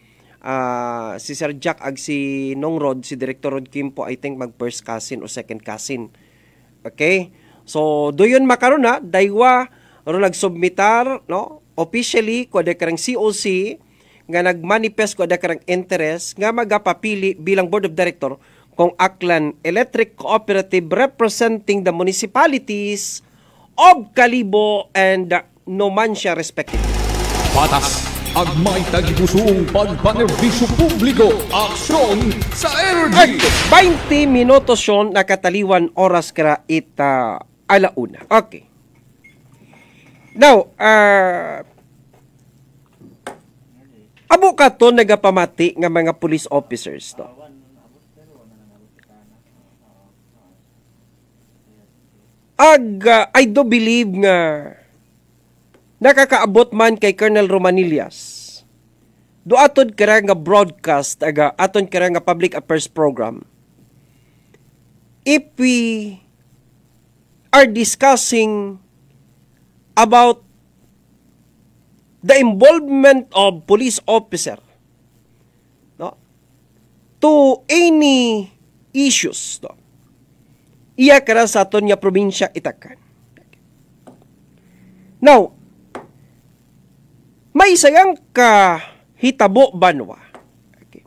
Si Sir Jack ag si Nong Rod, si Director Rod Kim po, I think mag first cousin o second cousin. Okay? So doyon makaron na daywa ro nagsubmitar, no? Officially ko ada karang COC nga nagmanifest ko ada karang interest nga magapapili bilang board of director kung Aklan Electric Cooperative representing the municipalities of Kalibo and Numancia respectively. Patas ang may tagipusong pagpanerbisyo publiko. Aksyon sa energy. 20 minutos yon nakataliwan oras kara alauna. Okay. Now, abo ka to nagapamati nga mga police officers to. I do believe nga nakakaabot man kay Colonel Romanillas. Do aton kara nga broadcast aga aton kara nga public affairs program. If we are discussing about the involvement of police officer, no, to any issues, no, iya kara sa aton nga probinsya itakan. Now, may sayang ka hitabo banwa. Okay.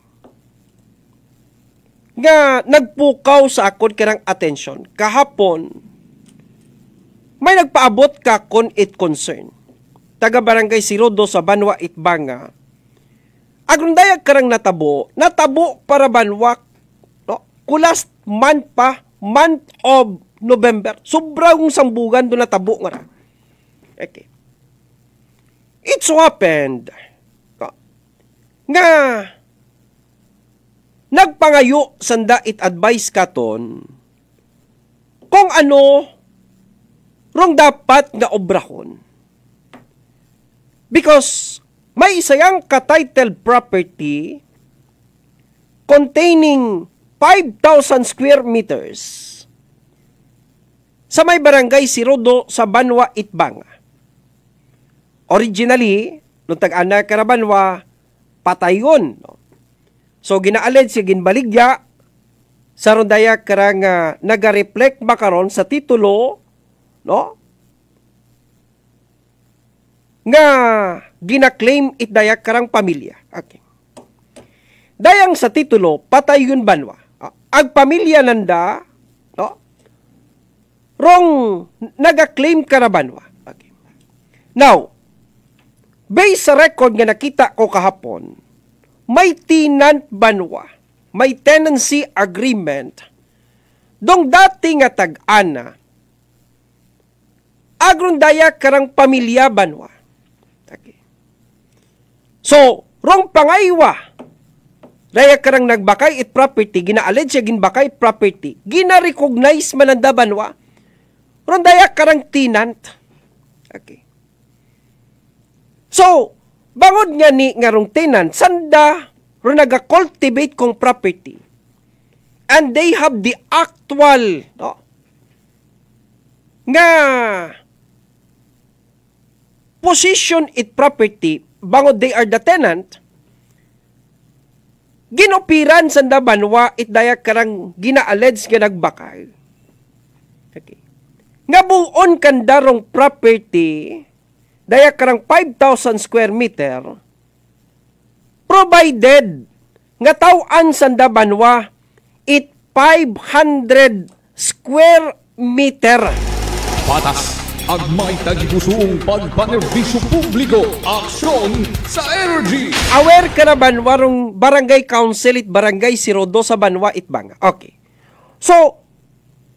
Nga nagpukaw sa akon kirang atensyon. Kahapon, may nagpaabot ka kon it concern. Taga barangay Sirodo sa Banwa Itbanga. Agrundayag karang natabo para banwa, no? Kulas month of November. Sobrang sambugan doon natabo nga ra. Okay. It so happened nga nagpangayo sanda it advice katon kung ano rong dapat nga obrahon. Because may isayang ka-title property containing 5,000 square meters sa may barangay Sirodo sa Banwa Itbanga. Originally, nung tag-ana Karabanwa, patayon. No? So, ginaaled siya ginbaligya sa rondaya karang naga-reflect makaron sa titulo, no? Nga gina-claim itdayak karang pamilya. Okay. Dayang sa titulo, patayon banwa. Ag pamilya nanda, no? Rong naga-claim karabanwa. Okay. Now, based sa record nga nakita ko kahapon, may tenant banwa, may tenancy agreement, dong dati nga tag-ana, agrundaya karang pamilya banwa. Okay. So, rong pangaywa, daya karang nagbakay it property, ginaalid siya ginbakay it property, gina-recognize mananda banwa, rong daya karang tenant. Okay. So, bangod nga ni ngarong tenant, sanda ro naga-cultivate kong property. And they have the actual, no, nga position it property, bangod they are the tenant, ginopiran sanda banwa it dayak karang gina-allege nga nagbakay. Okay. Nga buon kandarong property, daya karang 5,000 square meter, provided nga tawan sanda banwa it 500 square meter. Patas ang may tagipusong pagpanerbisyo publiko, aksyon sa energy. Aware ka na banwa rong barangay council it barangay Sirodo sa Banwa Itbanga. Okay. So,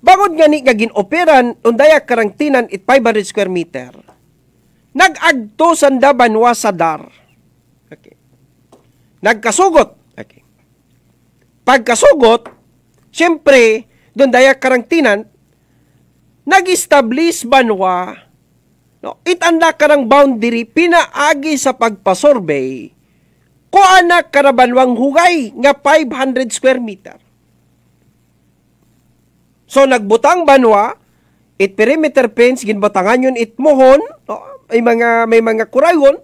bangod nga ni nga ginoperan, undaya karang tinan it 500 square meter, nag-agto sanda banwa sa dar. Okay. Nagkasugot. Okay. Pagkasugot, siyempre, doon daya karang tinan, nag-establish banwa, no, itanda karang boundary, pinaagi sa pagpasurvey, ko anak karabanwang hugay nga 500 square meter. So, nagbutang banwa, it perimeter fence, ginbatangan yun it mohon, no, may mga kurayon,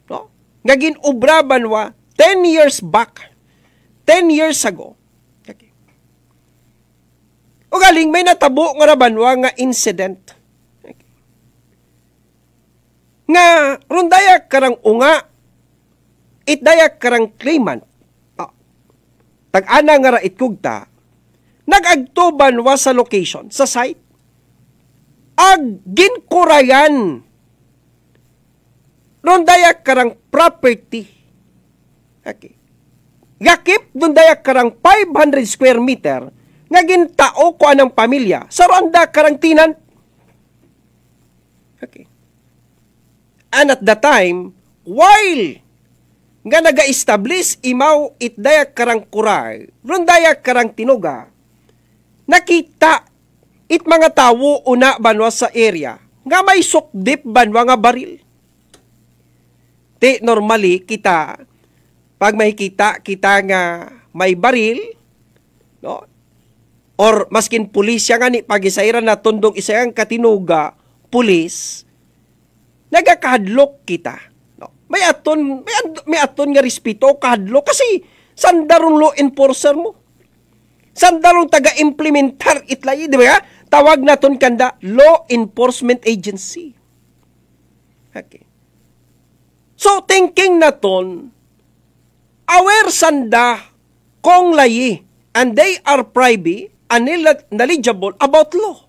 no? Nga ginubra banwa 10 years back. 10 years ago. Okay. O galing may natabo nga banwa nga incident. Okay. Nga rondayak karang unga, itdayak karang claimant. Oh. Tag-ana nga ra itkugta, nag-agto banwa sa location, sa site. Ag ginkurayan rondaya karang property. Okay. Yakip rondaya karang 500 square meter nga gintao ko anang pamilya sa ronda karang tinan. Okay. And at the time, while nga naga-establish imaw itdaya karang kuray, rundaya karang tinuga, nakita it mga tawo una banwa sa area, nga may sukdip banwa nga baril. Ti normally kita, pag makikita kita nga may baril, no? Or maskin pulisya nga ni pagisayran na tundong isayang katinuga, pulis, nagakahadlok kita. No? May aton nga respeto kahadlok kasi sandarong law enforcer mo. Sandarong taga-implementar itlay, di ba? Tawag naton kanda law enforcement agency. Okay. So thinking naton, aware sanda kong layi and they are privy and knowledgeable about law.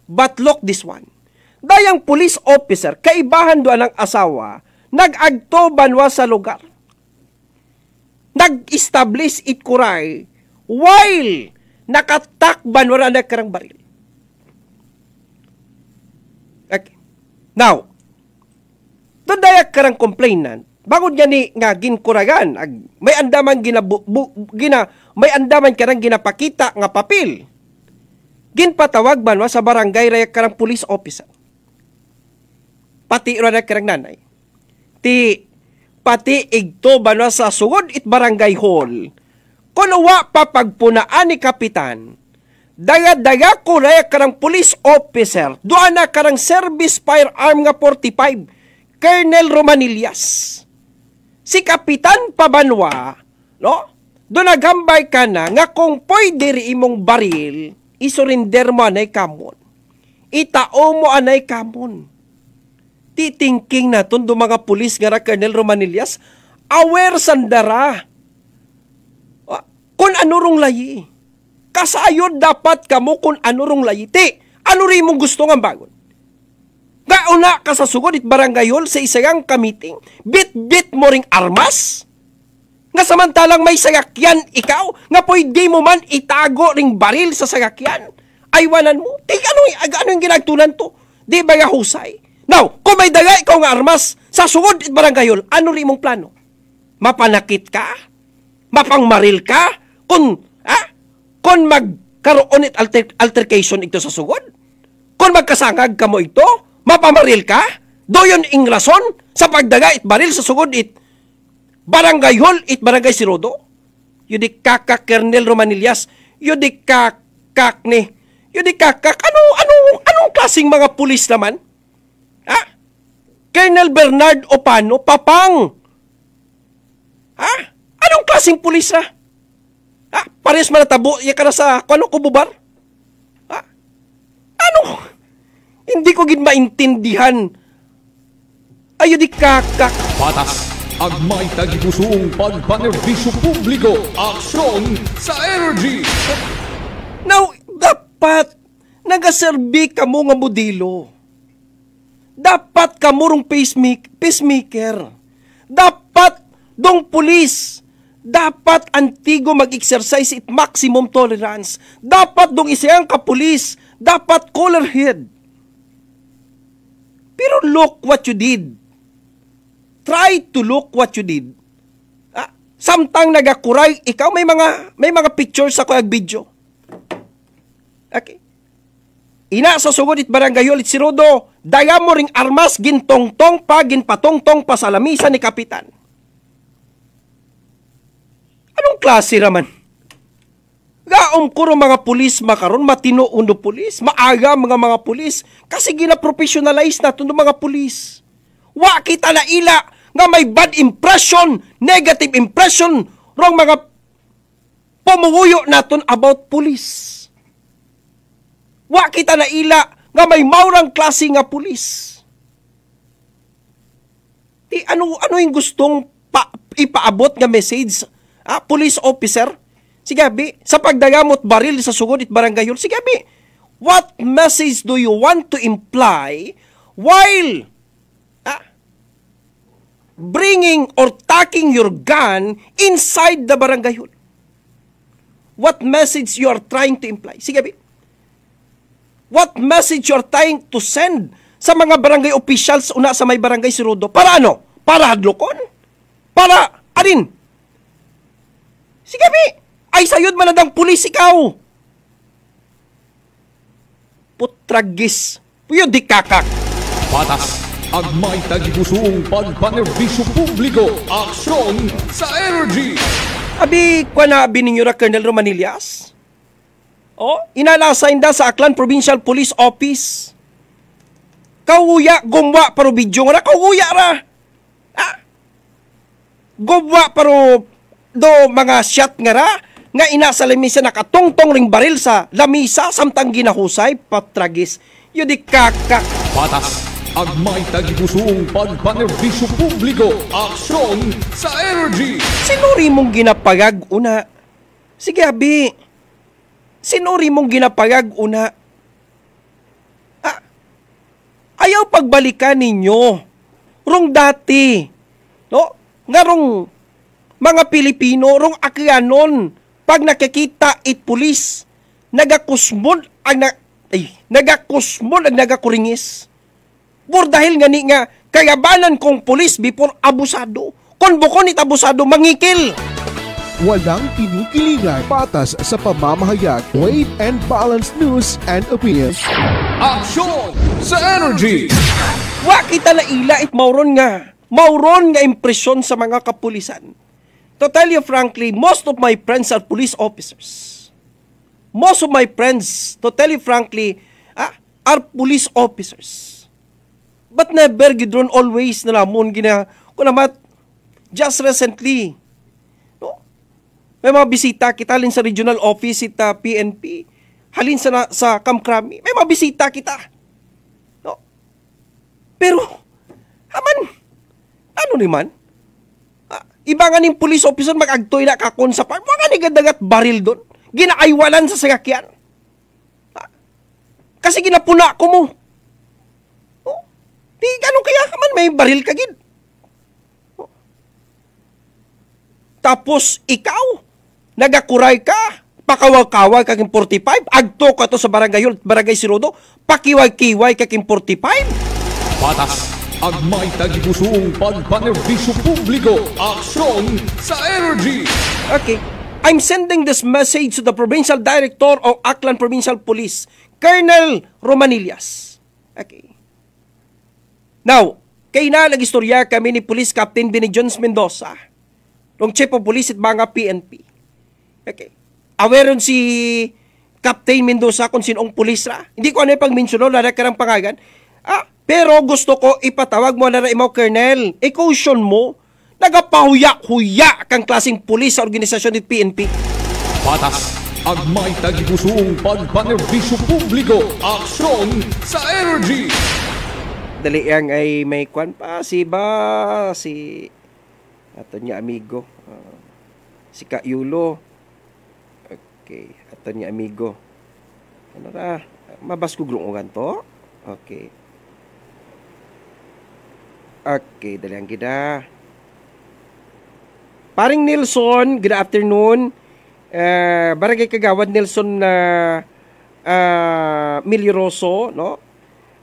But look this one. Dayang police officer, kaibahan doon ng asawa, nag-agto banwa sa lugar. Nag-establish it kuray while nakatak banwa na karang baril. Okay. Now, doon dayak karang complainant, bagod nga ni nga ginkuragan, may andaman may andaman karang ginapakita nga papel. Ginpatawag banwa sa barangay rayak karang police officer. Pati ra karang nanay. Pati igto banwa sa sugod it barangay hall. Kuno wa pa pagpunaan ni kapitan, daya-daya ko rayak karang police officer, doon na karang service firearm nga 45, Colonel Romanillas. Si Kapitan Pabanwa, no? Doon nagambay ka na nga kung pwede rin imong baril, isurinder mo anay kamon. Itao mo anay kamon. Titingking naton do mga pulis nga Colonel Romanillas, aware sandara. Kung ano rong layi. Kasayod dapat kamo kung ano rong layi. Ano rin mong gusto nga bagon? Gauna ka sa sugod it barangayol sa isayang kamiting, bit-bit mo ring armas? Nga samantalang may sagakyan ikaw, nga pwede mo man itago ring baril sa sagakyan? Aywanan mo? Ano yung ginagtunan to? Di ba nga husay? Now, kung may daga ikaw nga armas, sa sugod it barangayol, ano rin mong plano? Mapanakit ka? Mapangmaril ka? Kung magkaroon it altercation ito sa sugod? Kung magkasangag ka mo ito? Mapamaril ka? Doyon ing rason sa pagdaga it baril sa sugod it barangay hall it barangay Sirodo? Yudi kakak Colonel Romanillas, yudi kakak ni, yudi kakak, anong klaseng mga pulis naman? Ha? Colonel Bernard Opano, papang! Ha? Anong klaseng pulis na? Ha? Pares manatabo, iya ka na sa kano kububar? Ha? Ano? Hindi ko gid maintindihan. Ayo di kakak. Patas, agmay tagipusoong pagpanerbisyo publiko. Aksyon sa energy. Now, dapat nagaserbi ka mo nga modelo. Dapat ka mo rong pacemaker. Dapat dong pulis. Dapat antigo mag-exercise it maximum tolerance. Dapat dong isayang kapulis. Dapat collar head. Pero look what you did. Try to look what you did. Samtang nagakuray, ikaw may mga pictures sa kuyag video. Okay. Ina sa sugod it barangayol it Sirodo, daya mo ring armas gintongtong pa, ginpatongtong pa sa lamisa ni kapitan. Anong klase raman? Gaom ko mga pulis makaron, matino undo pulis, maaga mga pulis, kasi gina-professionalize na ito mga pulis. Wa kita na ila nga may bad impression, negative impression, rong mga pumuguyo naton about pulis. Wa kita na ila nga may maurang klase nga pulis. Ano yung gustong ipaabot nga message? Police officer? Sige, sa pagdagamot baril sa sugod it barangayol, sige, what message do you want to imply while bringing or tucking your gun inside the barangayol? What message you are trying to imply? Sige, what message you are trying to send sa mga barangay officials una sa may barangay Sirudo. Para ano? Para hadlokon? Para alin? Sige, bi. Ay sayod manadang pulis ikaw. Putragis. Puyo di kakak. Patas. Agmay tagipusong pagpanerbisyo publiko. Aksyon sa energy. Abi, kwa na abi ninyo na Colonel Romanillas? Inalasign da sa Aklan Provincial Police Office. Kauya, gumwa, paro video nga na, kauya ra. Gumwa, paro do mga shot nga ra, nga ina sa lamisa nakatongtong ring baril sa lamisa, samtang ginahusay, patragis. Yudi kakak. Patas. Agmay tagipusong pagpanerbisyo publiko. Aksyon sa energy. Sinuri mong ginapagag una. Sige, abi. Sinuri mong ginapagag una. Ayaw pagbalikan ninyo. Rong dati. No? Nga rong mga Pilipino, rong akyanon, pag nakikita it pulis, nagakusmon ang nagakuringis. Por dahil nga kayabanan kong pulis before abusado. Kung bukon it abusado, mangikil. Walang kinikilingan, patas sa pamamahayag, weight and balanced news and opinions. Aksyon sa energy. Wa kita na ila it mauron nga impresyon sa mga kapulisan. To tell you frankly, most of my friends are police officers. Most of my friends, to tell you frankly, are police officers. But never gidron always na lamon kunamat just recently. No? May mga bisita kita halin sa regional office ita PNP, halin sa Kamkrami. May mga bisita kita. No? Pero ano ni man? Iba nga ning police officer mag-agtoy na kakon sa park. Mga nigadagat baril doon. Ginaaywalan sa sasakyan. Kasi ginapuna ko mo. Di ganun kaya ka man, may baril ka gid. Tapos ikaw, nagakuray ka, pakawag-kawag kaking 45, agto ka to sa barangay Sirudo, pakiwag-kiway kaking 45. Patas, agmay tagipusong pagpanerbisyo publiko. Aksyon sa energy. Okay, I'm sending this message to the Provincial Director of Aklan Provincial Police, Colonel Romanillas. Okay. Now, kay nagistorya kami ni Police Captain Benny Jones Mendoza, ng Chief of Police at mga PNP. Okay. Aware si Captain Mendoza kung sinong pulis ra. Hindi ko ano yung pag-mentiono, lada ka ng pangagan. Pero gusto ko ipatawag mo na imaw, Colonel. I-caution mo, nagapahuya-huya kang klaseng pulis sa organisasyon ni PNP. Patas, agmay tagipusong pagpanerbisyo publiko. Aksyon sa energy. Dali yang ay may kwan pa si ato niya amigo si Ka Yulo. Okay, ato niya amigo. Ano ra? Mabas ko glungan to. Okay. Okay, dali ang gida. Paring Nelson, good afternoon. Barangay Kagawad Nelson Miliroso, no?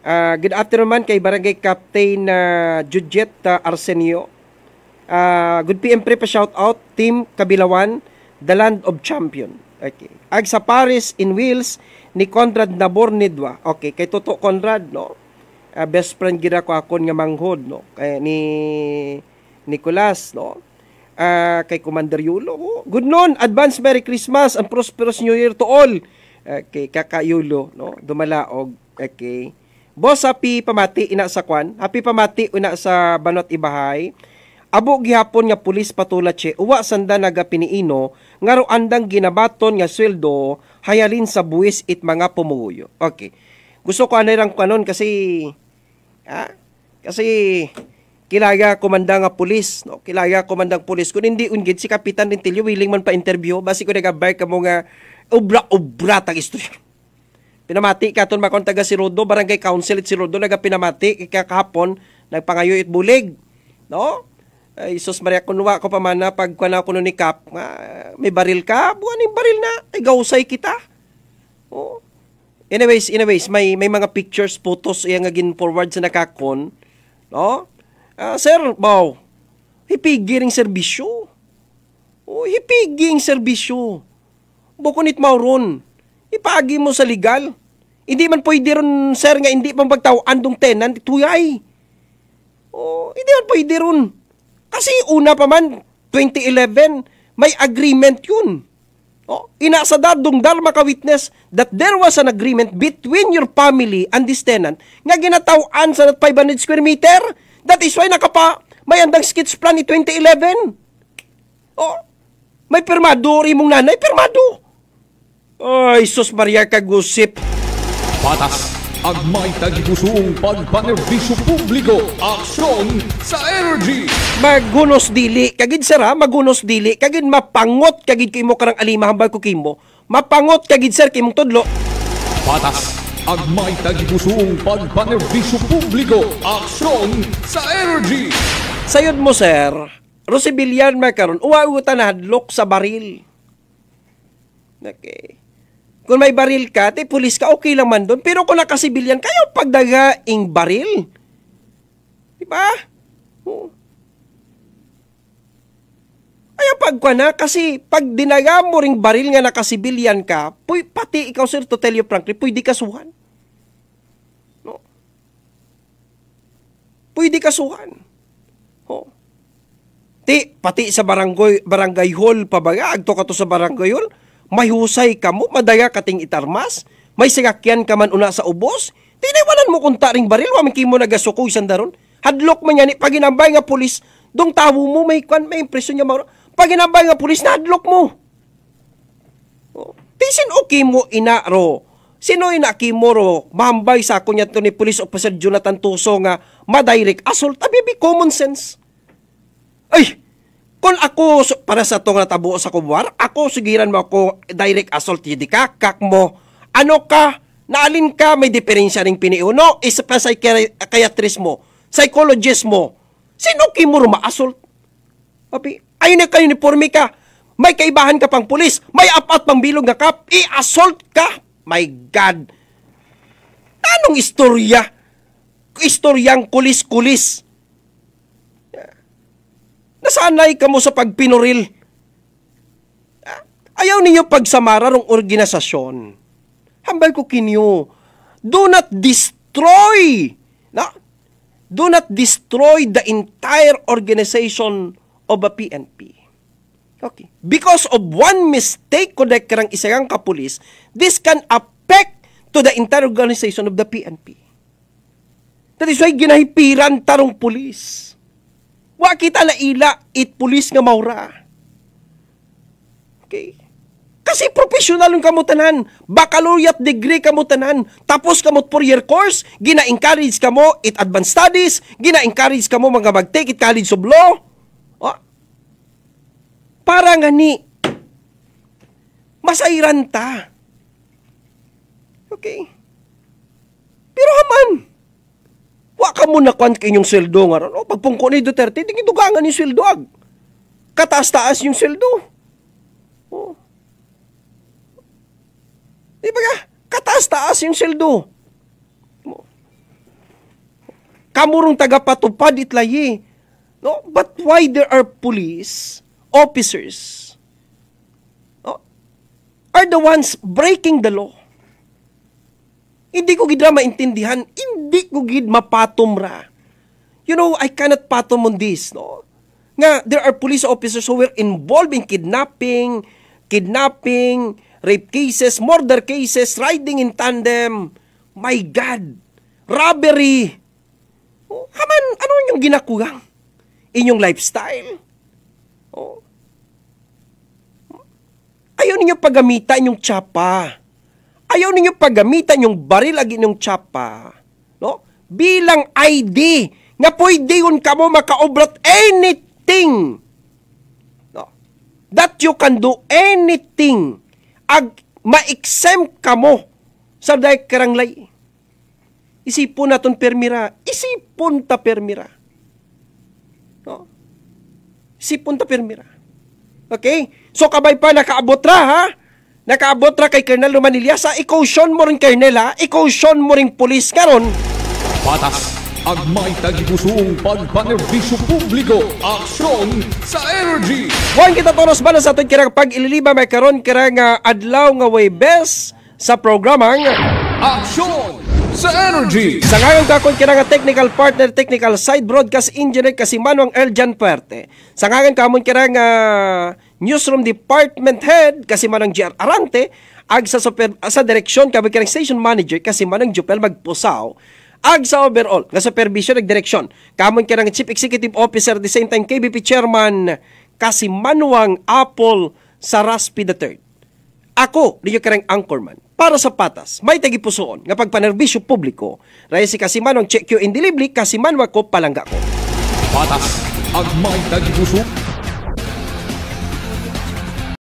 Good afternoon man kay Barangay Captain Jujet Arsenio. Good PM pre pa shout out Team Kabilawan, the land of champion. Okay. Ag sa Paris in Wales ni Conrad Nabor Nidwa. Okay, kay Toto Conrad, no. Best friend gida ko akon nga manghod, no. Kay ni Nicolas, no. Kay Commander Yulo. Good noon, advance Merry Christmas and prosperous New Year to all. Okay, Kaka Yulo, no. Dumalaog. Okay. Boss, happy pamati ina sa kwan. Happy pamati una sa Banot Ibahay. Abo gihapon nga pulis patulache. Uwa sanda nagapiniino. Ngaro andang ginabaton nga sweldo. Hayalin sa buwis it mga pumuyo. Okay. Gusto ko anay kanon kasi kilaya komanda nga pulis. No? Kilaya komandang pulis. Kung hindi ungid si Kapitan Rintilio, willing man pa interview. Basi ko nagabay ka mo nga ubra tag istorya. Pinamati ka itong makon taga Sirudo, Barangay Council at Sirudo, nagapinamati, ikakahapon, nagpangayo it bulig. No? Ay, Sus Maria, kunwa ko pa man na pagkwana ko ni Kap, may baril ka, buwan yung baril na, ay gausay kita. Oh. Anyways, may mga pictures, photos iya nga gin-forward sa nakakon. No? Sir, bow. Hipigiring serbisyo. Hipiging serbisyo. Bukunit mauron. Ipagi mo sa legal. Hindi man pwede ron, sir, nga hindi pang pagtawaan dong tenant, tuyay. Hindi man pwede ron. Kasi una pa man, 2011, may agreement yun. Inasadad dong Dharma ka-witness that there was an agreement between your family and this tenant nga ginatawaan sa 500 square meter. That is why may andang sketch plan ni 2011. May pirmado, rimong nanay, pirmado. Ay, sus Maria kagusip. Patas, agmay tagipusong pagpanerbisyo publiko, aksyon sa energy. Magunos dili, kagid sir ha, magunos dili, kagid mapangot kagid kimo karang alima hambal ko kimo. Mapangot kagid sir kimong tudlo. Patas, agmay tagipusong pagpanerbisyo publiko, aksyon sa energy. Sayod mo sir, Rosibilian makaron, uwa-uta na hadlok sa baril. Okay. Kung may baril ka, pulis ka, okay lang man doon. Pero kung nakasibilyan, kayo pagdagaing baril. Diba? Ayaw pagkwa na, kasi pag dinaga mo ring baril nga nakasibilyan ka, pati ikaw, sir, to tell you frankly, pwede kasuhan. No? Pwede kasuhan. Pati sa barangay hall pabaga, agto ka to sa barangay hall, may husay ka mo, madaya kating itarmas, may sigakyan ka man una sa ubos, tiniwalan mo kung taring baril, wamiki mo nagasukoy sandaron, hadlok man yan, pag inambay nga pulis, dong tawo mo, may impresyon niya, pag inambay nga pulis, na hadlok mo. Tisin okay mo inaro, sino inaki mo ro, mahambay sa ako niya to ni Police Officer Jonathan Tuso nga, madirect assault, abibi common sense. Ay, kung ako, para sa itong natabo sa kumwar, ako, sigiran mo ako, direct assault, hindi ka, kak mo, ano ka, naalin ka, may diferensya ring piniuno, isa pa psychiatrist mo, psychologist mo, sino kimuro ma-assault? Ayun na kayo uniforme ka, may kaibahan ka pang pulis, may apat pang bilog na kap, i-assault ka, my God. Anong istorya? Istoryang kulis-kulis. Nasanay ka mo sa pagpinuril. Ayaw ninyo pagsamara ng organisasyon. Hambal ko kinyo. Do not destroy. Do not destroy the entire organization of a PNP. Okay. Because of one mistake ko dahil karang isang kapulis, this can affect to the entire organization of the PNP. That is why ginahipiran tarong pulis. Wa kita na ila, pulis nga maura. Okay? Kasi professional yung kamutanan. Baccalaureate degree kamutanan. Tapos kamot 4-year course, gina-encourage ka mo advanced studies, gina-encourage ka mo mga mag-take it college of law. Para nga ni, masairan ta. Okay? Pero haman, wa ka mo nakuan kanyong sweldo nga ron. Pagpungko ni Duterte, di gidugangan yung sweldo ag. Kataas-taas yung sweldo. Di ba ka? Kataas-taas yung sweldo. Kamurong tagapatupad itlayi. No? But why there are police officers are the ones breaking the law? Hindi ko gid maintindihan, hindi ko gid mapatumra. You know, I cannot patum on this, no? Nga, there are police officers who were involved in kidnapping, rape cases, murder cases, riding in tandem. My God! Robbery! Haman, ano yung ginakugang? Inyong lifestyle? Ayaw ninyo paggamitan yung tsapa. Ayaw ninyo paggamitan yung baril agi yung tsapa, no? Bilang ID nga pwede yun ka mo maka-obrot anything, no? That you can do anything ma-exempt ka mo sa dahi karanglay. Isipon naton permira, isipon ta permira, no? Isipon ta permira. Okay? So kabay pa nakaabot ra ha Nakaabot ra kay Colonel Romanilla sa ikausyon mo rin Colonel ha, ikausyon mo rin pulis karon. Patas, agmay tagipusong pagpanerbisyo publiko, aksyon sa energy. Huwag kita toros ba na sa atin kirang pag-ililiba may karon kirang adlaw nga way best sa programang aksyon sa energy. Sa ngayon kakon kirang technical partner, technical side broadcast engineer kasi Manuang Eljan Puerte. Sa ngayon kamon kirang newsroom department head kasi Manang GR Arante. Ag sa direksyon kami kirang station manager kasi Manang Jupel Magpusaw. Ag sa overall nga supervision ag direksyon kamon kirang chief executive officer the same time KBP chairman kasi Manuang Apple Saraspi III. Ako diyo kirang anchorman para sa Patas may tagipusoon nga pagpanerbisyo publiko ray si kasi Manuang check you in delivery kasi Manuang ko palangga ko. Patas, agmay tagipuso